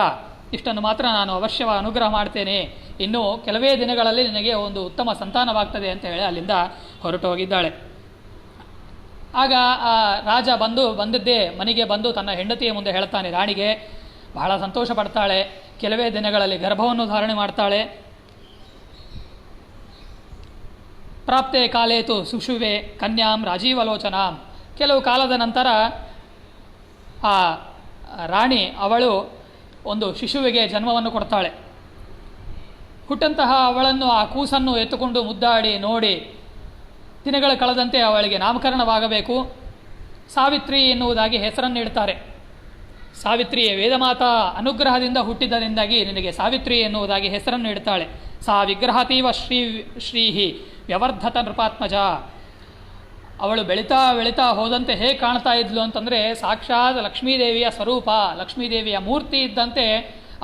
ಇಷ್ಟನ್ನು ಮಾತ್ರ ನಾನು ಅವಶ್ಯವಾಗಿ ಅನುಗ್ರಹ ಮಾಡ್ತೇನೆ, ಇನ್ನು ಕೆಲವೇ ದಿನಗಳಲ್ಲಿ ನಿನಗೆ ಒಂದು ಉತ್ತಮ ಸಂತಾನವಾಗ್ತದೆ ಅಂತ ಹೇಳಿ ಅಲ್ಲಿಂದ ಹೊರಟು ಹೋಗಿದ್ದಾಳೆ. ಆಗ ಆ ರಾಜ ಬಂದಿದ್ದೇ ಮನೆಗೆ ಬಂದು ತನ್ನ ಹೆಂಡತಿಯ ಮುಂದೆ ಹೇಳ್ತಾನೆ, ರಾಣಿಗೆ ಬಹಳ ಸಂತೋಷ ಪಡ್ತಾಳೆ, ಕೆಲವೇ ದಿನಗಳಲ್ಲಿ ಗರ್ಭವನ್ನು ಧಾರಣೆ ಮಾಡ್ತಾಳೆ. ಪ್ರಾಪ್ತೆ ಕಾಲೇತು ಸುಷುವೆ ಕನ್ಯಾಂ ರಾಜೀವಲೋಚನಾಂ. ಕೆಲವು ಕಾಲದ ನಂತರ ಆ ರಾಣಿ ಅವಳು ಒಂದು ಶಿಶುವಿಗೆ ಜನ್ಮವನ್ನು ಕೊಡ್ತಾಳೆ. ಹುಟ್ಟಂತಹ ಅವಳನ್ನು, ಆ ಕೂಸನ್ನು ಎತ್ತುಕೊಂಡು ಮುದ್ದಾಡಿ ನೋಡಿ ದಿನಗಳ ಕಳೆದಂತೆ ಅವಳಿಗೆ ನಾಮಕರಣವಾಗಬೇಕು. ಸಾವಿತ್ರಿ ಎನ್ನುವುದಾಗಿ ಹೆಸರನ್ನು ಇಡ್ತಾರೆ. ಸಾವಿತ್ರಿಯ ವೇದಮಾತಾ ಅನುಗ್ರಹದಿಂದ ಹುಟ್ಟಿದ್ದರಿಂದಾಗಿ ನಿನಗೆ ಸಾವಿತ್ರಿ ಎನ್ನುವುದಾಗಿ ಹೆಸರನ್ನು ಇಡ್ತಾಳೆ. ಸಾ ವಿಗ್ರಹತೀವ ಶ್ರೀಹಿ ವ್ಯವರ್ಧತ ನೃಪಾತ್ಮಜ. ಅವಳು ಬೆಳೀತಾ ಬೆಳೀತಾ ಹೋದಂತೆ ಹೇಗೆ ಕಾಣ್ತಾ ಇದ್ಲು ಅಂತಂದರೆ ಸಾಕ್ಷಾತ್ ಲಕ್ಷ್ಮೀದೇವಿಯ ಸ್ವರೂಪ, ಲಕ್ಷ್ಮೀದೇವಿಯ ಮೂರ್ತಿ ಇದ್ದಂತೆ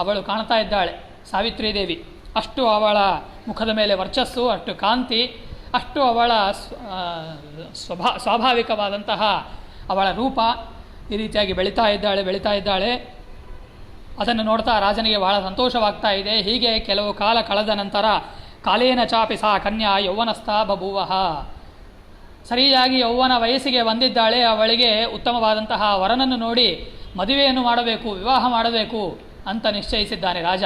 ಅವಳು ಕಾಣ್ತಾ ಇದ್ದಾಳೆ ಸಾವಿತ್ರಿ ದೇವಿ. ಅಷ್ಟು ಅವಳ ಮುಖದ ಮೇಲೆ ವರ್ಚಸ್ಸು, ಅಷ್ಟು ಕಾಂತಿ, ಅಷ್ಟು ಅವಳ ಸ್ವಾಭಾವಿಕವಾದಂತಹ ಅವಳ ರೂಪ. ಈ ರೀತಿಯಾಗಿ ಬೆಳೀತಾ ಇದ್ದಾಳೆ. ಅದನ್ನು ನೋಡ್ತಾ ರಾಜನಿಗೆ ಬಹಳ ಸಂತೋಷವಾಗ್ತಾ ಇದೆ. ಹೀಗೆ ಕೆಲವು ಕಾಲ ಕಳೆದ ನಂತರ ಕಾಲೇನ ಚಾಪಿ ಸಾ ಕನ್ಯಾ ಯೌವನಸ್ಥಾ ಬಭೂವಃ. ಸರಿಯಾಗಿ ಯೌವನ ವಯಸ್ಸಿಗೆ ಬಂದಿದ್ದಾಳೆ. ಅವಳಿಗೆ ಉತ್ತಮವಾದಂತಹ ವರನನ್ನು ನೋಡಿ ಮದುವೆಯನ್ನು ಮಾಡಬೇಕು, ವಿವಾಹ ಮಾಡಬೇಕು ಅಂತ ನಿಶ್ಚಯಿಸಿದ್ದಾನೆ ರಾಜ.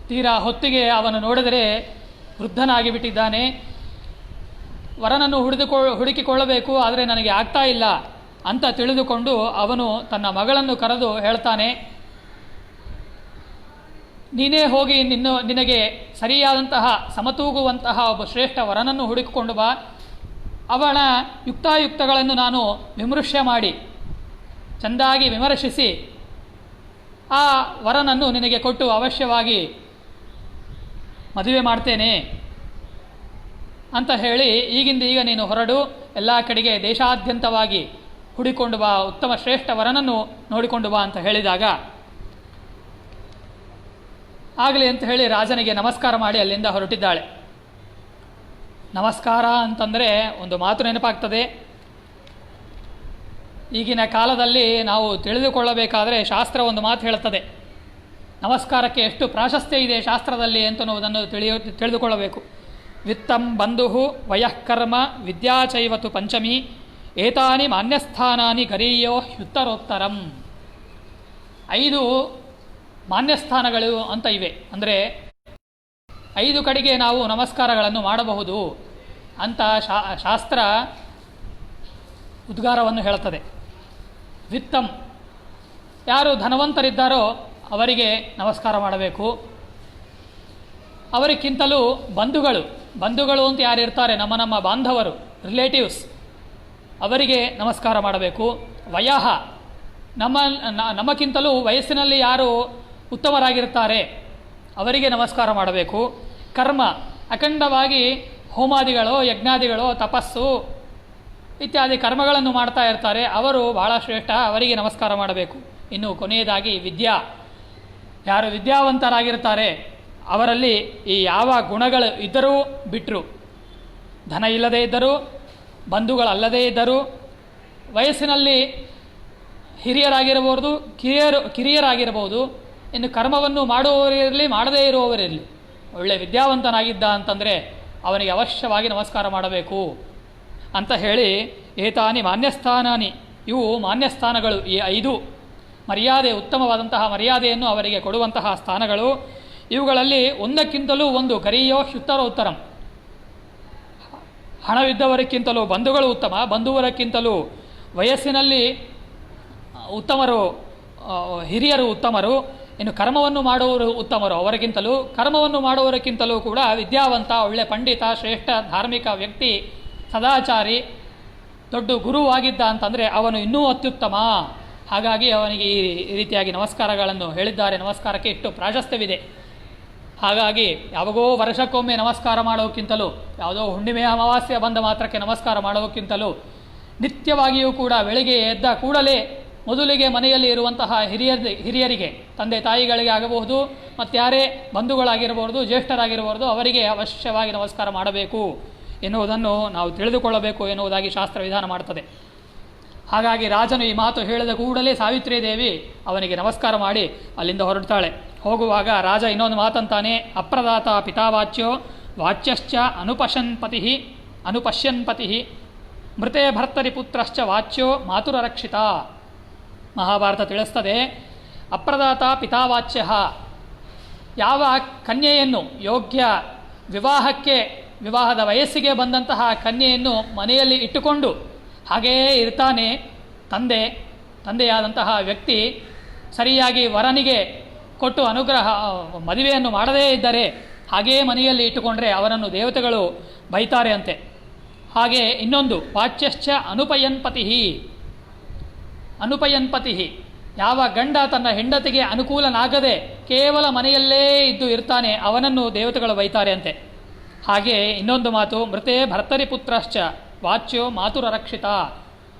ತೀರಾ ಹೊತ್ತಿಗೆ ಅವನು ನೋಡಿದರೆ ವೃದ್ಧನಾಗಿ ಬಿಟ್ಟಿದ್ದಾನೆ. ವರನನ್ನು ಹುಡುಕಿಕೊಳ್ಳಬೇಕು, ಆದರೆ ನನಗೆ ಆಗ್ತಾ ಇಲ್ಲ ಅಂತ ತಿಳಿದುಕೊಂಡು ಅವನು ತನ್ನ ಮಗಳನ್ನು ಕರೆದು ಹೇಳ್ತಾನೆ, ನೀನೇ ಹೋಗಿ ನಿನಗೆ ಸರಿಯಾದಂತಹ ಸಮತೂಗುವಂತಹ ಒಬ್ಬ ಶ್ರೇಷ್ಠ ವರನನ್ನು ಹುಡುಕಿಕೊಂಡು ಬಾ. ಅವಳ ಯುಕ್ತಾಯುಕ್ತಗಳನ್ನು ನಾನು ವಿಮರ್ಶೆ ಮಾಡಿ ಚೆಂದಾಗಿ ವಿಮರ್ಶಿಸಿ ಆ ವರನನ್ನು ನಿನಗೆ ಕೊಟ್ಟು ಅವಶ್ಯವಾಗಿ ಮದುವೆ ಮಾಡ್ತೇನೆ ಅಂತ ಹೇಳಿ ಈಗಿಂದ ಈಗ ನೀನು ಹೊರಡು, ಎಲ್ಲ ಕಡೆಗೆ ದೇಶಾದ್ಯಂತವಾಗಿ ಹುಡುಕೊಂಡು ಬಾ, ಉತ್ತಮ ಶ್ರೇಷ್ಠ ವರನನ್ನು ನೋಡಿಕೊಂಡು ಬಾ ಅಂತ ಹೇಳಿದಾಗ ಆಗಲಿ ಅಂತ ಹೇಳಿ ರಾಜನಿಗೆ ನಮಸ್ಕಾರ ಮಾಡಿ ಅಲ್ಲಿಂದ ಹೊರಟಿದ್ದಾಳೆ. ನಮಸ್ಕಾರ ಅಂತಂದರೆ ಒಂದು ಮಾತು ನೆನಪಾಗ್ತದೆ. ಈಗಿನ ಕಾಲದಲ್ಲಿ ನಾವು ತಿಳಿದುಕೊಳ್ಳಬೇಕಾದರೆ ಶಾಸ್ತ್ರ ಒಂದು ಮಾತು ಹೇಳುತ್ತದೆ. ನಮಸ್ಕಾರಕ್ಕೆ ಎಷ್ಟು ಪ್ರಾಶಸ್ತ್ಯ ಇದೆ ಶಾಸ್ತ್ರದಲ್ಲಿ ಅಂತನ್ನುವುದನ್ನು ತಿಳಿದುಕೊಳ್ಳಬೇಕು. ವಿತ್ತಂ ಬಂಧು ವಯಃಕರ್ಮ ವಿದ್ಯಾಚೈವತು ಪಂಚಮಿ ಏತಾನಿ ಮಾನ್ಯಸ್ಥಾನಾನಿ ಗರೀಯೋ ಹ್ಯುತ್ತರೋತ್ತರಂ. 5 ಮಾನ್ಯಸ್ಥಾನಗಳು ಅಂತ ಇವೆ. ಅಂದರೆ 5 ಕಡೆಗೆ ನಾವು ನಮಸ್ಕಾರಗಳನ್ನು ಮಾಡಬಹುದು ಅಂತ ಶಾಸ್ತ್ರ ಉದ್ಗಾರವನ್ನು ಹೇಳುತ್ತದೆ. ವಿತ್ತಂ, ಯಾರು ಧನವಂತರಿದ್ದಾರೋ ಅವರಿಗೆ ನಮಸ್ಕಾರ ಮಾಡಬೇಕು. ಅವರಿಗಿಂತಲೂ ಬಂಧುಗಳು ಅಂತ ಯಾರಿರ್ತಾರೆ, ನಮ್ಮ ಬಾಂಧವರು, ರಿಲೇಟಿವ್ಸ್, ಅವರಿಗೆ ನಮಸ್ಕಾರ ಮಾಡಬೇಕು. ವಯಃ, ನಮಗಿಂತಲೂ ವಯಸ್ಸಿನಲ್ಲಿ ಯಾರು ಉತ್ತಮರಾಗಿರ್ತಾರೆ ಅವರಿಗೆ ನಮಸ್ಕಾರ ಮಾಡಬೇಕು. ಕರ್ಮ, ಅಖಂಡವಾಗಿ ಹೋಮಾದಿಗಳು, ಯಜ್ಞಾದಿಗಳು, ತಪಸ್ಸು ಇತ್ಯಾದಿ ಕರ್ಮಗಳನ್ನು ಮಾಡ್ತಾ ಇರ್ತಾರೆ, ಅವರು ಬಹಳ ಶ್ರೇಷ್ಠ, ಅವರಿಗೆ ನಮಸ್ಕಾರ ಮಾಡಬೇಕು. ಇನ್ನು ಕೊನೆಯದಾಗಿ ವಿದ್ಯಾ, ಯಾರು ವಿದ್ಯಾವಂತರಾಗಿರ್ತಾರೆ ಅವರಲ್ಲಿ ಈ ಯಾವ ಗುಣಗಳು ಇದ್ದರೂ ಬಿಟ್ಟರು, ಧನ ಇಲ್ಲದೇ ಇದ್ದರೂ, ಬಂಧುಗಳಲ್ಲದೇ ಇದ್ದರೂ, ವಯಸ್ಸಿನಲ್ಲಿ ಹಿರಿಯರಾಗಿರಬಹುದು, ಕಿರಿಯರಾಗಿರಬಹುದು, ಇನ್ನು ಕರ್ಮವನ್ನು ಮಾಡುವವರಿರಲಿ ಮಾಡದೇ ಇರುವವರಿರಲಿ, ಒಳ್ಳೆ ವಿದ್ಯಾವಂತನಾಗಿದ್ದ ಅಂತಂದರೆ ಅವನಿಗೆ ಅವಶ್ಯವಾಗಿ ನಮಸ್ಕಾರ ಮಾಡಬೇಕು ಅಂತ ಹೇಳಿ ಏತಾನಿ ಮಾನ್ಯಸ್ಥಾನಾನಿ, ಇವು ಮಾನ್ಯಸ್ಥಾನಗಳು. ಈ 5 ಮರ್ಯಾದೆ, ಉತ್ತಮವಾದಂತಹ ಮರ್ಯಾದೆಯನ್ನು ಅವರಿಗೆ ಕೊಡುವಂತಹ ಸ್ಥಾನಗಳು. ಇವುಗಳಲ್ಲಿ ಒಂದಕ್ಕಿಂತಲೂ ಒಂದು ಗರೀಯೋ ಹ್ಯುತ್ತರೋತ್ತರಂ. ಹಣವಿದ್ದವರಕ್ಕಿಂತಲೂ ಬಂಧುಗಳು ಉತ್ತಮ, ಬಂಧುವರಕ್ಕಿಂತಲೂ ವಯಸ್ಸಿನಲ್ಲಿ ಉತ್ತಮರು, ಹಿರಿಯರು ಉತ್ತಮರು, ಇನ್ನು ಕರ್ಮವನ್ನು ಮಾಡುವವರು ಉತ್ತಮರು ಅವರಿಗಿಂತಲೂ, ಕರ್ಮವನ್ನು ಮಾಡುವವರಕ್ಕಿಂತಲೂ ಕೂಡ ವಿದ್ಯಾವಂತ, ಒಳ್ಳೆ ಪಂಡಿತ, ಶ್ರೇಷ್ಠ ಧಾರ್ಮಿಕ ವ್ಯಕ್ತಿ, ಸದಾಚಾರಿ, ದೊಡ್ಡ ಗುರುವಾಗಿದ್ದ ಅಂತಂದರೆ ಅವನು ಇನ್ನೂ ಅತ್ಯುತ್ತಮ. ಹಾಗಾಗಿ ಅವನಿಗೆ ಈ ರೀತಿಯಾಗಿ ನಮಸ್ಕಾರಗಳನ್ನು ಹೇಳಿದ್ದಾರೆ. ನಮಸ್ಕಾರಕ್ಕೆ ಎಷ್ಟು ಪ್ರಾಶಸ್ತ್ಯವಿದೆ. ಹಾಗಾಗಿ ಯಾವಾಗೋ ವರ್ಷಕ್ಕೊಮ್ಮೆ ನಮಸ್ಕಾರ ಮಾಡೋಕ್ಕಿಂತಲೂ, ಯಾವುದೋ ಹುಣ್ಣಿಮೆ ಅಮಾವಾಸ್ಯೆ ಬಂದ ಮಾತ್ರಕ್ಕೆ ನಮಸ್ಕಾರ ಮಾಡೋಕ್ಕಿಂತಲೂ ನಿತ್ಯವಾಗಿಯೂ ಕೂಡ ಬೆಳಗ್ಗೆ ಎದ್ದ ಕೂಡಲೇ ಮೊದಲಿಗೆ ಮನೆಯಲ್ಲಿ ಇರುವಂತಹ ಹಿರಿಯರಿಗೆ, ತಂದೆ ತಾಯಿಗಳಿಗೆ ಆಗಬಹುದು, ಮತ್ತಾರೇ ಬಂಧುಗಳಾಗಿರಬಹುದು, ಜ್ಯೇಷ್ಠರಾಗಿರಬಹುದು, ಅವರಿಗೆ ಅವಶ್ಯವಾಗಿ ನಮಸ್ಕಾರ ಮಾಡಬೇಕು ಎನ್ನುವುದನ್ನು ನಾವು ತಿಳಿದುಕೊಳ್ಳಬೇಕು ಎನ್ನುವುದಾಗಿ ಶಾಸ್ತ್ರ ವಿಧಾನ ಮಾಡ್ತದೆ. ಹಾಗಾಗಿ ರಾಜನು ಈ ಮಾತು ಹೇಳಿದ ಕೂಡಲೇ ಸಾವಿತ್ರಿ ದೇವಿ ಅವನಿಗೆ ನಮಸ್ಕಾರ ಮಾಡಿ ಅಲ್ಲಿಂದ ಹೊರಡ್ತಾಳೆ. ಹೋಗುವಾಗ ರಾಜ ಇನ್ನೊಂದು ಮಾತಂತಾನೆ, ಅಪ್ರದಾತ ಪಿತಾವಾಚ್ಯೋ ವಾಚ್ಯಶ್ಚ ಅನುಪಶ್ಯನ್ ಪತಿ ಮೃತೆ ಭರ್ತರಿ ಪುತ್ರಶ್ಚ ವಾಚ್ಯೋ ಮಾತುರರಕ್ಷಿತ. ಮಹಾಭಾರತ ತಿಳಿಸ್ತದೆ, ಅಪ್ರದಾತ ಪಿತಾವಾಚ್ಯ, ಯಾವ ಕನ್ಯೆಯನ್ನು ಯೋಗ್ಯ ವಿವಾಹದ ವಯಸ್ಸಿಗೆ ಬಂದಂತಹ ಕನ್ಯೆಯನ್ನು ಮನೆಯಲ್ಲಿ ಇಟ್ಟುಕೊಂಡು ಹಾಗೆಯೇ ಇರ್ತಾನೆ ತಂದೆ, ತಂದೆಯಾದಂತಹ ವ್ಯಕ್ತಿ ಸರಿಯಾಗಿ ವರನಿಗೆ ಕೊಟ್ಟು ಅನುಗ್ರಹ ಮದುವೆಯನ್ನು ಮಾಡದೇ ಇದ್ದರೆ ಹಾಗೇ ಮನೆಯಲ್ಲಿ ಇಟ್ಟುಕೊಂಡ್ರೆ ಅವರನ್ನು ದೇವತೆಗಳು ಬೈತಾರೆ ಅಂತೆ. ಹಾಗೆ ಇನ್ನೊಂದು ವಾಚ್ಯಶ್ಚ ಅನುಪಯನ್ಪತಿ ಯಾವ ಗಂಡ ತನ್ನ ಹೆಂಡತಿಗೆ ಅನುಕೂಲನಾಗದೆ ಕೇವಲ ಮನೆಯಲ್ಲೇ ಇದ್ದು ಇರ್ತಾನೆ ಅವನನ್ನು ದೇವತೆಗಳು ಬೈತಾರೆ ಅಂತೆ. ಹಾಗೆ ಇನ್ನೊಂದು ಮಾತು, ಮೃತೆ ಭರ್ತರಿ ಪುತ್ರಶ್ಚ ವಾಚ್ಯೋ ಮಾತುರರಕ್ಷಿತ.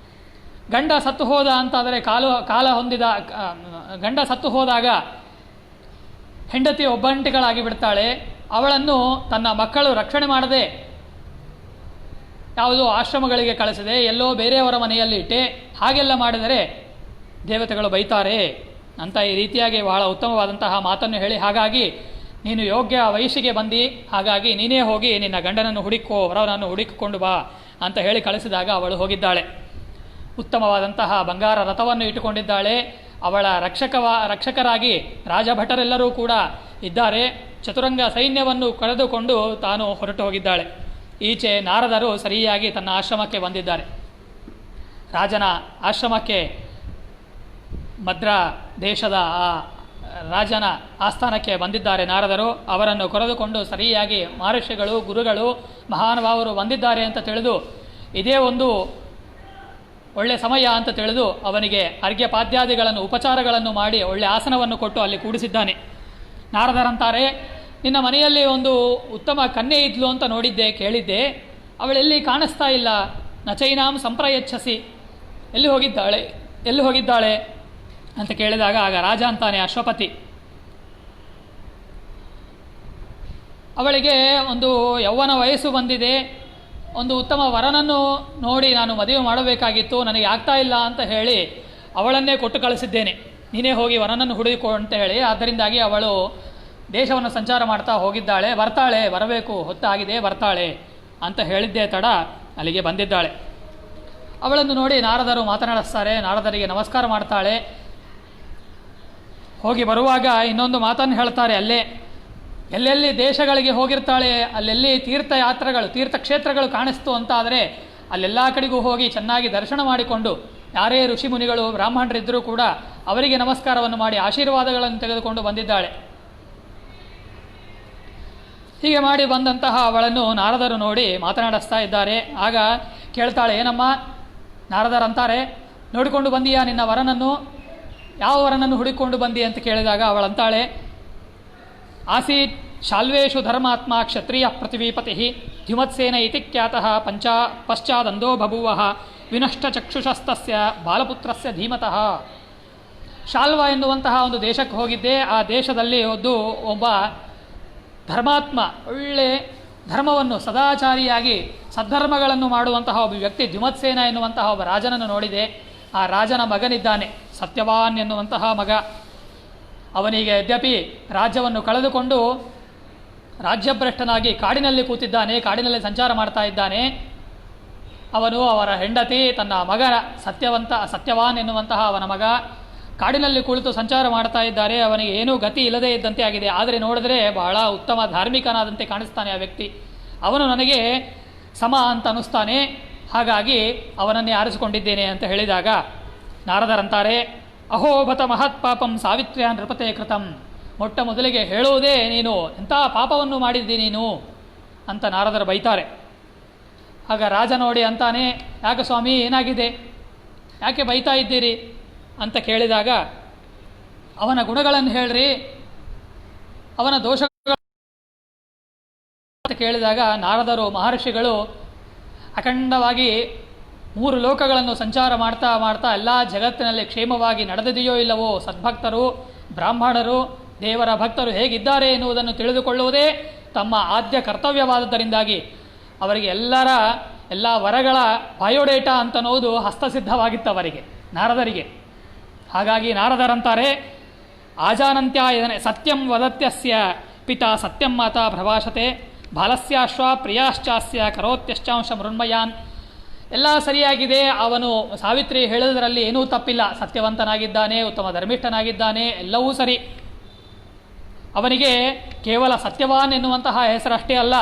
ಗಂಡ ಸತ್ತು ಹೋದ ಅಂತಾದರೆ ಕಾಲ ಹೊಂದಿದ ಗಂಡ ಸತ್ತು ಹೋದಾಗ ಹೆಂಡತಿ ಒಬ್ಬಂಟಿಗಳಾಗಿ ಬಿಡ್ತಾಳೆ. ಅವಳನ್ನು ತನ್ನ ಮಕ್ಕಳು ರಕ್ಷಣೆ ಮಾಡದೆ ಯಾವುದೋ ಆಶ್ರಮಗಳಿಗೆ ಕಳಿಸದೆ ಎಲ್ಲೋ ಬೇರೆಯವರ ಮನೆಯಲ್ಲಿ ಇಟ್ಟೆ ಹಾಗೆಲ್ಲ ಮಾಡಿದರೆ ದೇವತೆಗಳು ಬೈತಾರೆ ಅಂತ ಈ ರೀತಿಯಾಗಿ ಬಹಳ ಉತ್ತಮವಾದಂತಹ ಮಾತನ್ನು ಹೇಳಿ, ಹಾಗಾಗಿ ನೀನು ಯೋಗ್ಯ ವಯಸ್ಸಿಗೆ ಬಂದು, ಹಾಗಾಗಿ ನೀನೇ ಹೋಗಿ ನಿನ್ನ ಗಂಡನನ್ನು ವರನನ್ನು ಹುಡುಕಿಕೊಂಡು ಬಾ ಅಂತ ಹೇಳಿ ಕಳಿಸಿದಾಗ ಅವಳು ಹೋಗಿದ್ದಾಳೆ. ಉತ್ತಮವಾದಂತಹ ಬಂಗಾರ ರಥವನ್ನು ಇಟ್ಟುಕೊಂಡಿದ್ದಾಳೆ. ಅವಳ ರಕ್ಷಕರಾಗಿ ರಾಜಭಟರೆಲ್ಲರೂ ಕೂಡ ಇದ್ದಾರೆ. ಚತುರಂಗ ಸೈನ್ಯವನ್ನು ಕರೆದುಕೊಂಡು ತಾನು ಹೊರಟು ಹೋಗಿದ್ದಾಳೆ. ಈಚೆ ನಾರದರು ಸರಿಯಾಗಿ ತನ್ನ ಆಶ್ರಮಕ್ಕೆ ಬಂದಿದ್ದಾರೆ. ರಾಜನ ಆಶ್ರಮಕ್ಕೆ, ಮದ್ರಾ ದೇಶದ ಆ ರಾಜನ ಆಸ್ಥಾನಕ್ಕೆ ಬಂದಿದ್ದಾರೆ ನಾರದರು. ಅವರನ್ನು ಕರೆದುಕೊಂಡು ಸರಿಯಾಗಿ ಮಹರ್ಷಿಗಳು, ಗುರುಗಳು, ಮಹಾನುಭಾವರು ಬಂದಿದ್ದಾರೆ ಅಂತ ತಿಳಿದು, ಇದೇ ಒಂದು ಒಳ್ಳೆ ಸಮಯ ಅಂತ ತಿಳಿದು ಅವನಿಗೆ ಅರ್ಘ್ಯಪಾದ್ಯಾದಿಗಳನ್ನು ಉಪಚಾರಗಳನ್ನು ಮಾಡಿ ಒಳ್ಳೆ ಆಸನವನ್ನು ಕೊಟ್ಟು ಅಲ್ಲಿ ಕೂಡಿಸಿದ್ದಾನೆ. ನಾರದರಂತಾರೆ, ನಿನ್ನ ಮನೆಯಲ್ಲಿ ಒಂದು ಉತ್ತಮ ಕನ್ಯೆ ಇದ್ಲು ಅಂತ ನೋಡಿದ್ದೆ, ಕೇಳಿದ್ದೆ, ಅವಳೆಲ್ಲಿ ಕಾಣಿಸ್ತಾ ಇಲ್ಲ. ನಚೈನಾಂ ಸಂಪ್ರಯಚ್ಛಸಿ, ಎಲ್ಲಿ ಹೋಗಿದ್ದಾಳೆ ಅಂತ ಕೇಳಿದಾಗ ಆಗ ರಾಜ ಅಂತಾನೆ, ಅಶ್ವಪತಿ, ಅವಳಿಗೆ ಒಂದು ಯೌವನ ವಯಸ್ಸು ಬಂದಿದೆ, ಒಂದು ಉತ್ತಮ ವರನನ್ನು ನೋಡಿ ನಾನು ಮದುವೆ ಮಾಡಬೇಕಾಗಿತ್ತು, ನನಗೆ ಆಗ್ತಾ ಇಲ್ಲ ಅಂತ ಹೇಳಿ ಅವಳನ್ನೇ ಕೊಟ್ಟು ಕಳಿಸಿದ್ದೇನೆ, ನೀನೇ ಹೋಗಿ ವರನನ್ನು ಹುಡುಕೋ ಅಂತ ಹೇಳಿ. ಆದ್ದರಿಂದಾಗಿ ಅವಳು ದೇಶವನ್ನು ಸಂಚಾರ ಮಾಡ್ತಾ ಹೋಗಿದ್ದಾಳೆ, ಬರಬೇಕು, ಹೊತ್ತಾಗಿದೆ, ಬರ್ತಾಳೆ ಅಂತ ಹೇಳಿದ್ದೇ ತಡ ಅಲ್ಲಿಗೆ ಬಂದಿದ್ದಾಳೆ. ಅವಳನ್ನು ನೋಡಿ ನಾರದರು ಮಾತನಾಡಿಸ್ತಾರೆ. ನಾರದರಿಗೆ ನಮಸ್ಕಾರ ಮಾಡ್ತಾಳೆ. ಹೋಗಿ ಬರುವಾಗ ಇನ್ನೊಂದು ಮಾತನ್ನು ಹೇಳ್ತಾರೆ. ಎಲ್ಲೆಲ್ಲಿ ದೇಶಗಳಿಗೆ ಹೋಗಿರ್ತಾಳೆ ಅಲ್ಲೆಲ್ಲಿ ತೀರ್ಥಕ್ಷೇತ್ರಗಳು ಕಾಣಿಸ್ತು ಅಂತ ಆದರೆ ಅಲ್ಲೆಲ್ಲ ಕಡೆಗೂ ಹೋಗಿ ಚೆನ್ನಾಗಿ ದರ್ಶನ ಮಾಡಿಕೊಂಡು, ಯಾರೇ ಋಷಿ ಮುನಿಗಳು ಬ್ರಾಹ್ಮಣರಿದ್ದರೂ ಕೂಡ ಅವರಿಗೆ ನಮಸ್ಕಾರವನ್ನು ಮಾಡಿ ಆಶೀರ್ವಾದಗಳನ್ನು ತೆಗೆದುಕೊಂಡು ಬಂದಿದ್ದಾಳೆ. ಹೀಗೆ ಮಾಡಿ ಬಂದಂತಹ ಅವಳನ್ನು ನಾರದರು ನೋಡಿ ಮಾತನಾಡಿಸ್ತಾ ಇದ್ದಾರೆ. ಆಗ ಕೇಳ್ತಾಳೆ, ಏನಮ್ಮ? ನಾರದರಂತಾರೆ, ನೋಡಿಕೊಂಡು ಬಂದೀಯಾ ನಿನ್ನ ವರನನ್ನು? ಯಾವ ವರನನ್ನು ಹುಡುಕಿಕೊಂಡು ಬಂದಿ ಅಂತ ಕೇಳಿದಾಗ ಅವಳಂತಾಳೆ, ಆಸೀತ್ ಶಾಲ್ವೇಷು ಧರ್ಮಾತ್ಮ ಕ್ಷತ್ರಿಯ ಪೃಥಿವೀಪತಿ ದ್ಯುಮತ್ಸೇನ ಇತಿ ಖ್ಯಾತಃ ಪಶ್ಚಾದಂದೋ ಬಭೂವ ವಿನಷ್ಟಚಕ್ಷುಷಸ್ತಸ್ಯ ಬಾಲಪುತ್ರಸ್ಯ ಧೀಮತಃ. ಶಾಲ್ವ ಎನ್ನುವಂತಹ ಒಂದು ದೇಶಕ್ಕೆ ಹೋಗಿದ್ದೆ. ಆ ದೇಶದಲ್ಲಿ ಒಬ್ಬ ಧರ್ಮಾತ್ಮ, ಒಳ್ಳೆ ಧರ್ಮವನ್ನು ಸದಾಚಾರಿಯಾಗಿ ಸದ್ಧರ್ಮಗಳನ್ನು ಮಾಡುವಂತಹ ಒಬ್ಬ ವ್ಯಕ್ತಿ ದ್ಯುಮತ್ಸೇನ ಎನ್ನುವಂತಹ ಒಬ್ಬ ರಾಜನನ್ನು ನೋಡಿದೆ. ಆ ರಾಜನ ಮಗನಿದ್ದಾನೆ, ಸತ್ಯವಾನ್ ಎನ್ನುವಂತಹ ಮಗ. ಅವನಿಗೆ ಯದ್ಯಪಿ ರಾಜ್ಯವನ್ನು ಕಳೆದುಕೊಂಡು ರಾಜ್ಯಭ್ರಷ್ಟನಾಗಿ ಕಾಡಿನಲ್ಲಿ ಕೂತಿದ್ದಾನೆ, ಕಾಡಿನಲ್ಲಿ ಸಂಚಾರ ಮಾಡ್ತಾ ಇದ್ದಾನೆ. ಅವರ ಹೆಂಡತಿ, ತನ್ನ ಮಗ ಸತ್ಯವಾನ್ ಎನ್ನುವಂತಹ ಅವನ ಮಗ ಕಾಡಿನಲ್ಲಿ ಕುಳಿತು ಸಂಚಾರ ಮಾಡ್ತಾ ಇದ್ದಾರೆ. ಅವನಿಗೆ ಏನೂ ಗತಿ ಇಲ್ಲದೇ ಇದ್ದಂತೆ ಆಗಿದೆ. ಆದರೆ ನೋಡಿದ್ರೆ ಬಹಳ ಉತ್ತಮ ಧಾರ್ಮಿಕನಾದಂತೆ ಕಾಣಿಸ್ತಾನೆ ಆ ವ್ಯಕ್ತಿ. ಅವನು ನನಗೆ ಸಮ ಅಂತ ಅನ್ನಿಸ್ತಾನೆ, ಹಾಗಾಗಿ ಅವನನ್ನೇ ಆರಿಸಿಕೊಂಡಿದ್ದೇನೆ ಅಂತ ಹೇಳಿದಾಗ ನಾರದರಂತಾರೆ, ಅಹೋಭತ ಮಹತ್ ಪಾಪಂ ಸಾವಿತ್ರ್ಯ ನೃಪತೆ ಕೃತಂ. ಮೊಟ್ಟ ಮೊದಲಿಗೆ ಹೇಳುವುದೇ ನೀನು ಎಂಥ ಪಾಪವನ್ನು ಮಾಡಿದ್ದಿ ನೀನು ಅಂತ ನಾರದರು ಬೈತಾರೆ. ಆಗ ರಾಜ ನೋಡಿ ಅಂತಾನೆ, ಯಾಕೆ ಸ್ವಾಮಿ, ಏನಾಗಿದೆ, ಯಾಕೆ ಬೈತಾ ಇದ್ದೀರಿ ಅಂತ ಕೇಳಿದಾಗ, ಅವನ ಗುಣಗಳನ್ನು ಹೇಳ್ರಿ, ಅವನ ದೋಷಗಳು ಅಂತ ಕೇಳಿದಾಗ ನಾರದರು ಮಹರ್ಷಿಗಳು ಅಖಂಡವಾಗಿ 3 ಲೋಕಗಳನ್ನು ಸಂಚಾರ ಮಾಡ್ತಾ ಮಾಡ್ತಾ ಎಲ್ಲ ಜಗತ್ತಿನಲ್ಲಿ ಕ್ಷೇಮವಾಗಿ ನಡೆದಿದೆಯೋ ಇಲ್ಲವೋ, ಸದ್ಭಕ್ತರು, ಬ್ರಾಹ್ಮಣರು, ದೇವರ ಭಕ್ತರು ಹೇಗಿದ್ದಾರೆ ಎನ್ನುವುದನ್ನು ತಿಳಿದುಕೊಳ್ಳುವುದೇ ತಮ್ಮ ಆದ್ಯ ಕರ್ತವ್ಯವಾದದ್ದರಿಂದಾಗಿ ಅವರಿಗೆ ಎಲ್ಲ ವರಗಳ ಬಯೋಡೇಟಾ ಅಂತನ್ನೋದು ಹಸ್ತಸಿದ್ಧವಾಗಿತ್ತು ಅವರಿಗೆ, ನಾರದರಿಗೆ. ಹಾಗಾಗಿ ನಾರದರಂತಾರೆ, ಆಜಾನಂತ್ಯಾಯನೆ ಸತ್ಯಂ ವದತ್ಯಸ್ಯ ಪಿತಾ ಸತ್ಯಂ ಮಾತಾ ಪ್ರಭಾಷತೆ ಬಾಲಸ್ಯಾಶ್ವ ಪ್ರಿಯಾಶ್ಚಾಸ್ಯ ಕರೋತ್ಯಶ್ಚಾಂಶ ಮೃಣ್ಮಯಾನ್. ಎಲ್ಲ ಸರಿಯಾಗಿದೆ, ಅವನು ಸಾವಿತ್ರಿ ಹೇಳುವುದರಲ್ಲಿ ಏನೂ ತಪ್ಪಿಲ್ಲ, ಸತ್ಯವಂತನಾಗಿದ್ದಾನೆ, ಉತ್ತಮ ಧರ್ಮಿಷ್ಠನಾಗಿದ್ದಾನೆ, ಎಲ್ಲವೂ ಸರಿ. ಅವನಿಗೆ ಕೇವಲ ಸತ್ಯವಾನ್ ಎನ್ನುವಂತಹ ಹೆಸರಷ್ಟೇ ಅಲ್ಲ,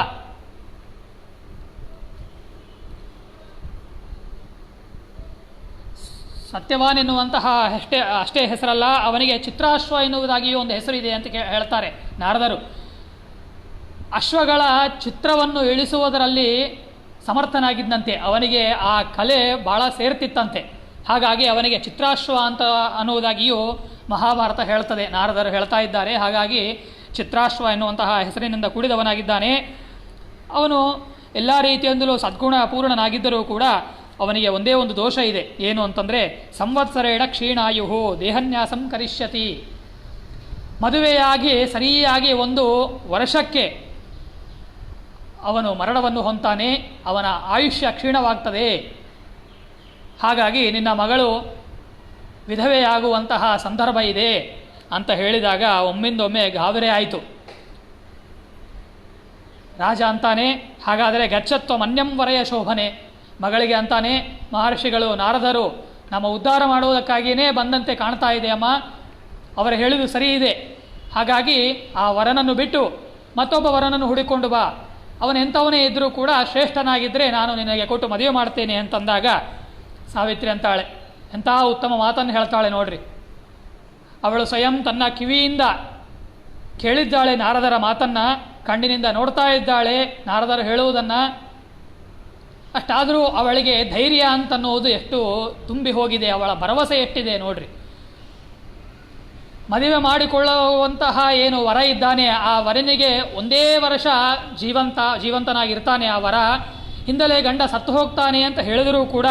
ಸತ್ಯವಾನ್ ಎನ್ನುವಂತಹ ಅಷ್ಟೇ ಹೆಸರಲ್ಲ, ಅವನಿಗೆ ಚಿತ್ರಾಶ್ವ ಎನ್ನುವುದಾಗಿಯೂ ಒಂದು ಹೆಸರಿದೆ ಅಂತ ಹೇಳ್ತಾರೆ ನಾರದರು. ಅಶ್ವಗಳ ಚಿತ್ರವನ್ನು ಇಳಿಸುವುದರಲ್ಲಿ ಸಮರ್ಥನಾಗಿದ್ದಂತೆ, ಅವನಿಗೆ ಆ ಕಲೆ ಭಾಳ ಸೇರ್ತಿತ್ತಂತೆ. ಹಾಗಾಗಿ ಅವನಿಗೆ ಚಿತ್ರಾಶ್ವ ಅಂತ ಅನ್ನುವುದಾಗಿಯೂ ಮಹಾಭಾರತ ಹೇಳ್ತದೆ, ನಾರದರು ಹೇಳ್ತಾ ಇದ್ದಾರೆ. ಹಾಗಾಗಿ ಚಿತ್ರಾಶ್ವ ಎನ್ನುವಂತಹ ಹೆಸರಿನಿಂದ ಕೂಡಿದವನಾಗಿದ್ದಾನೆ. ಅವನು ಎಲ್ಲ ರೀತಿಯಿಂದಲೂ ಸದ್ಗುಣ ಪೂರ್ಣನಾಗಿದ್ದರೂ ಕೂಡ ಅವನಿಗೆ ಒಂದೇ ಒಂದು ದೋಷ ಇದೆ. ಏನು ಅಂತಂದರೆ ಸಂವತ್ಸರೇಣ ಕ್ಷೀಣಾಯುಹು ದೇಹನ್ಯಾಸಂ ಕರಿಷ್ಯತಿ. ಮದುವೆಯಾಗಿ ಸರಿಯಾಗಿ ಒಂದು ವರ್ಷಕ್ಕೆ ಅವನು ಮರಣವನ್ನು ಹೊಂತಾನೆ, ಅವನ ಆಯುಷ್ಯ ಕ್ಷೀಣವಾಗ್ತದೆ. ಹಾಗಾಗಿ ನಿನ್ನ ಮಗಳು ವಿಧವೆಯಾಗುವಂತಹ ಸಂದರ್ಭ ಇದೆ ಅಂತ ಹೇಳಿದಾಗ ಒಮ್ಮಿಂದೊಮ್ಮೆ ಗಾಬರಿ ಆಯಿತು. ರಾಜ ಅಂತಾನೆ, ಹಾಗಾದರೆ ಗಚ್ಚತ್ವ ಮನ್ಯಂ ವರಯ ಶೋಭನೆ. ಮಗಳಿಗೆ ಅಂತಾನೆ, ಮಹರ್ಷಿಗಳು ನಾರದರು ನಮ್ಮ ಉದ್ಧಾರ ಮಾಡುವುದಕ್ಕಾಗಿಯೇ ಬಂದಂತೆ ಕಾಣ್ತಾ ಇದೆ ಅಮ್ಮ, ಅವರು ಹೇಳಿದು ಸರಿ ಇದೆ. ಹಾಗಾಗಿ ಆ ವರನನ್ನು ಬಿಟ್ಟು ಮತ್ತೊಬ್ಬ ವರನನ್ನು ಹುಡುಕೊಂಡು ಬಾ, ಅವನೆಂಥವನೇ ಇದ್ದರೂ ಕೂಡ ಶ್ರೇಷ್ಠನಾಗಿದ್ದರೆ ನಾನು ನಿನಗೆ ಕೊಟ್ಟು ಮದುವೆ ಮಾಡ್ತೇನೆ ಅಂತಂದಾಗ ಸಾವಿತ್ರಿ ಅಂತಾಳೆ. ಎಂಥ ಉತ್ತಮ ಮಾತನ್ನು ಹೇಳ್ತಾಳೆ ನೋಡ್ರಿ. ಅವಳು ಸ್ವಯಂ ತನ್ನ ಕಿವಿಯಿಂದ ಕೇಳಿದ್ದಾಳೆ ನಾರದರ ಮಾತನ್ನು, ಕಣ್ಣಿನಿಂದ ನೋಡ್ತಾ ಇದ್ದಾಳೆ ನಾರದರು ಹೇಳುವುದನ್ನು. ಅಷ್ಟಾದರೂ ಅವಳಿಗೆ ಧೈರ್ಯ ಅಂತನ್ನುವುದು ಎಷ್ಟು ತುಂಬಿ ಹೋಗಿದೆ, ಅವಳ ಭರವಸೆ ಎಷ್ಟಿದೆ ನೋಡ್ರಿ. ಮದುವೆ ಮಾಡಿಕೊಳ್ಳುವಂತಹ ಏನು ವರ ಇದ್ದಾನೆ, ಆ ವರನಿಗೆ ಒಂದೇ ವರ್ಷ ಜೀವಂತನಾಗಿರ್ತಾನೆ. ಆ ವರ ಹಿಂದಲೇ ಗಂಡ ಸತ್ತು ಹೋಗ್ತಾನೆ ಅಂತ ಹೇಳಿದರೂ ಕೂಡ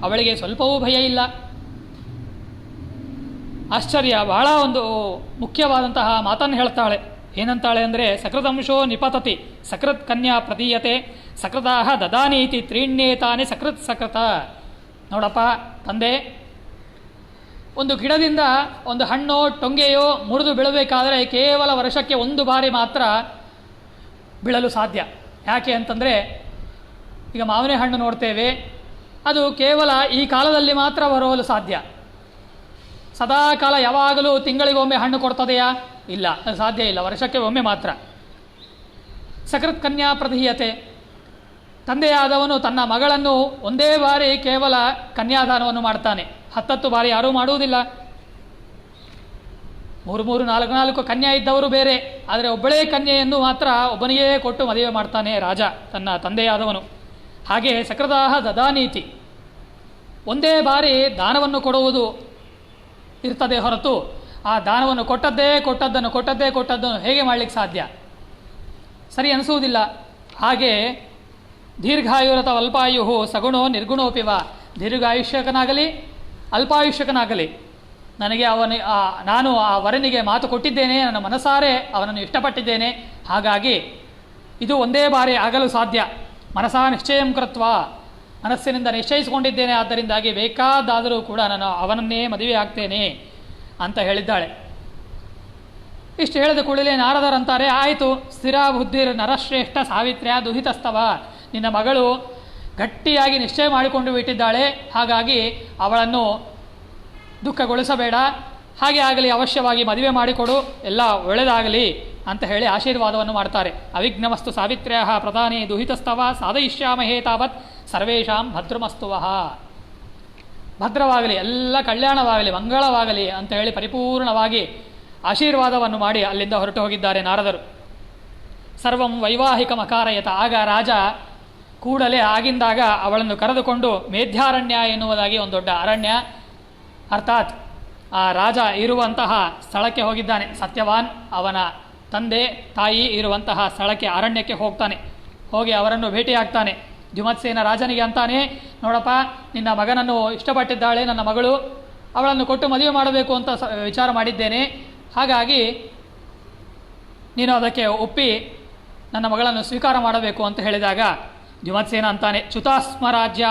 ಅವಳಿಗೆ ಸ್ವಲ್ಪವೂ ಭಯ ಇಲ್ಲ. ಆಶ್ಚರ್ಯ, ಬಹಳ ಒಂದು ಮುಖ್ಯವಾದಂತಹ ಮಾತನ್ನು ಹೇಳ್ತಾಳೆ. ಏನಂತಾಳೆ ಅಂದರೆ ಸಕೃತಂಶೋ ನಿಪತತಿ ಸಕೃತ್ ಕನ್ಯಾ ಪ್ರದೀಯತೆ ಸಕೃತಾಹ ದದಾನೀತಿ ತ್ರೀಣ್ಯೇತಾನೆ ಸಕೃತ. ನೋಡಪ್ಪ ತಂದೆ, ಒಂದು ಗಿಡದಿಂದ ಒಂದು ಹಣ್ಣೋ ಟೊಂಗೆಯೋ ಮುರಿದು ಬೀಳಬೇಕಾದರೆ ಕೇವಲ ವರ್ಷಕ್ಕೆ ಒಂದು ಬಾರಿ ಮಾತ್ರ ಬೀಳಲು ಸಾಧ್ಯ. ಯಾಕೆ ಅಂತಂದರೆ ಈಗ ಮಾವಿನ ಹಣ್ಣು ನೋಡ್ತೇವೆ, ಅದು ಕೇವಲ ಈ ಕಾಲದಲ್ಲಿ ಮಾತ್ರ ಬರಲು ಸಾಧ್ಯ. ಸದಾಕಾಲ ಯಾವಾಗಲೂ ತಿಂಗಳಿಗೊಮ್ಮೆ ಹಣ್ಣು ಕೊಡ್ತದೆಯಾ? ಇಲ್ಲ, ಅದು ಸಾಧ್ಯ ಇಲ್ಲ, ವರ್ಷಕ್ಕೆ ಒಮ್ಮೆ ಮಾತ್ರ. ಸಕೃತ್ ಕನ್ಯಾ ಪ್ರದೀಯತೆ, ತಂದೆಯಾದವನು ತನ್ನ ಮಗಳನ್ನು ಒಂದೇ ಬಾರಿ ಕೇವಲ ಕನ್ಯಾದಾನವನ್ನು ಮಾಡ್ತಾನೆ, 10 ಬಾರಿ ಯಾರೂ ಮಾಡುವುದಿಲ್ಲ. 3 4 ಕನ್ಯಾ ಇದ್ದವರು ಬೇರೆ, ಆದರೆ ಒಬ್ಬಳೇ ಕನ್ಯೆಯನ್ನು ಮಾತ್ರ ಒಬ್ಬನಿಗೇ ಕೊಟ್ಟು ಮದುವೆ ಮಾಡ್ತಾನೆ ರಾಜ, ತನ್ನ ತಂದೆಯಾದವನು. ಹಾಗೆ ಸಕೃತಾಹ ದದಾನೀತಿ, ಒಂದೇ ಬಾರಿ ದಾನವನ್ನು ಕೊಡುವುದು ಇರ್ತದೆ ಹೊರತು ಆ ದಾನವನ್ನು ಕೊಟ್ಟದ್ದನ್ನು ಹೇಗೆ ಮಾಡಲಿಕ್ಕೆ ಸಾಧ್ಯ? ಸರಿ ಅನಿಸುವುದಿಲ್ಲ. ಹಾಗೆ ದೀರ್ಘಾಯುರತ ಅಲ್ಪಾಯು ಸಗುಣೋ ನಿರ್ಗುಣೋಪಿವ, ದೀರ್ಘಾಯುಷ್ಯಕನಾಗಲಿ ಅಲ್ಪಾಯುಷ್ಯಕನಾಗಲಿ ನಾನು ಆ ವರನಿಗೆ ಮಾತು ಕೊಟ್ಟಿದ್ದೇನೆ, ನನ್ನ ಮನಸಾರೆ ಅವನನ್ನು ಇಷ್ಟಪಟ್ಟಿದ್ದೇನೆ. ಹಾಗಾಗಿ ಇದು ಒಂದೇ ಬಾರಿ ಆಗಲು ಸಾಧ್ಯ. ಮನಸಾ ನಿಶ್ಚಯಂ ಕೃತ್ವ, ಮನಸ್ಸಿನಿಂದ ನಿಶ್ಚಯಿಸಿಕೊಂಡಿದ್ದೇನೆ, ಆದ್ದರಿಂದಾಗಿ ಬೇಕಾದಾದರೂ ಕೂಡ ನಾನು ಅವನನ್ನೇ ಮದುವೆ ಆಗ್ತೇನೆ ಅಂತ ಹೇಳಿದ್ದಾಳೆ. ಇಷ್ಟು ಹೇಳಿದ ಕೂಡಲೇ ನಾರದರಂತಾರೆ, ಆಯಿತು, ಸ್ಥಿರ ಬುದ್ಧಿರ್ ನರಶ್ರೇಷ್ಠ ಸಾವಿತ್ರ್ಯ ದುಹಿತಸ್ತವ, ನಿನ್ನ ಮಗಳು ಗಟ್ಟಿಯಾಗಿ ನಿಶ್ಚಯ ಮಾಡಿಕೊಂಡು ಬಿಟ್ಟಿದ್ದಾಳೆ, ಹಾಗಾಗಿ ಅವಳನ್ನು ದುಃಖಗೊಳಿಸಬೇಡ, ಹಾಗೆ ಆಗಲಿ, ಅವಶ್ಯವಾಗಿ ಮದುವೆ ಮಾಡಿಕೊಡು, ಎಲ್ಲ ಒಳ್ಳೆಯದಾಗಲಿ ಅಂತ ಹೇಳಿ ಆಶೀರ್ವಾದವನ್ನು ಮಾಡ್ತಾರೆ. ಅವಿಘ್ನಮಸ್ತು ಸಾವಿತ್ರ್ಯ ಪ್ರಧಾನೇ ದುಹಿತಸ್ತವ ಸಾಧಯಿಷ್ಯಾಮಹೇ ತಾವತ್ ಸರ್ವೇಷಾಂ ಭದ್ರಮಸ್ತುವಃ, ಭದ್ರವಾಗಲಿ, ಎಲ್ಲ ಕಲ್ಯಾಣವಾಗಲಿ, ಮಂಗಳವಾಗಲಿ ಅಂತ ಹೇಳಿ ಪರಿಪೂರ್ಣವಾಗಿ ಆಶೀರ್ವಾದವನ್ನು ಮಾಡಿ ಅಲ್ಲಿಂದ ಹೊರಟು ಹೋಗಿದ್ದಾರೆ ನಾರದರು. ಸರ್ವಂ ವೈವಾಹಿಕ ಮಕಾರಯತ, ಆಗ ರಾಜ ಕೂಡಲೇ ಆಗಿಂದಾಗ ಅವಳನ್ನು ಕರೆದುಕೊಂಡು ಮೇಧ್ಯಾರಣ್ಯ ಎನ್ನುವುದಾಗಿ ಒಂದು ದೊಡ್ಡ ಅರಣ್ಯ, ಅರ್ಥಾತ್ ಆ ರಾಜ ಇರುವಂತಹ ಸ್ಥಳಕ್ಕೆ ಹೋಗಿದ್ದಾನೆ. ಸತ್ಯವಾನ್ ಅವನ ತಂದೆ ತಾಯಿ ಇರುವಂತಹ ಸ್ಥಳಕ್ಕೆ, ಅರಣ್ಯಕ್ಕೆ ಹೋಗ್ತಾನೆ. ಹೋಗಿ ಅವರನ್ನು ಭೇಟಿಯಾಗ್ತಾನೆ. ದ್ಯುಮತ್ಸೇನ ರಾಜನಿಗೆ ಅಂತಾನೆ, ನೋಡಪ್ಪ, ನಿನ್ನ ಮಗನನ್ನು ಇಷ್ಟಪಟ್ಟಿದ್ದಾಳೆ ನನ್ನ ಮಗಳು, ಅವಳನ್ನು ಕೊಟ್ಟು ಮದುವೆ ಮಾಡಬೇಕು ಅಂತ ವಿಚಾರ ಮಾಡಿದ್ದೇನೆ, ಹಾಗಾಗಿ ನೀನು ಅದಕ್ಕೆ ಒಪ್ಪಿ ನನ್ನ ಮಗಳನ್ನು ಸ್ವೀಕಾರ ಮಾಡಬೇಕು ಅಂತ ಹೇಳಿದಾಗ ದ್ಯುಮತ್ಸೇನ ಅಂತಾನೆ, ಚ್ಯುತಾಸ್ಮ ರಾಜ್ಯ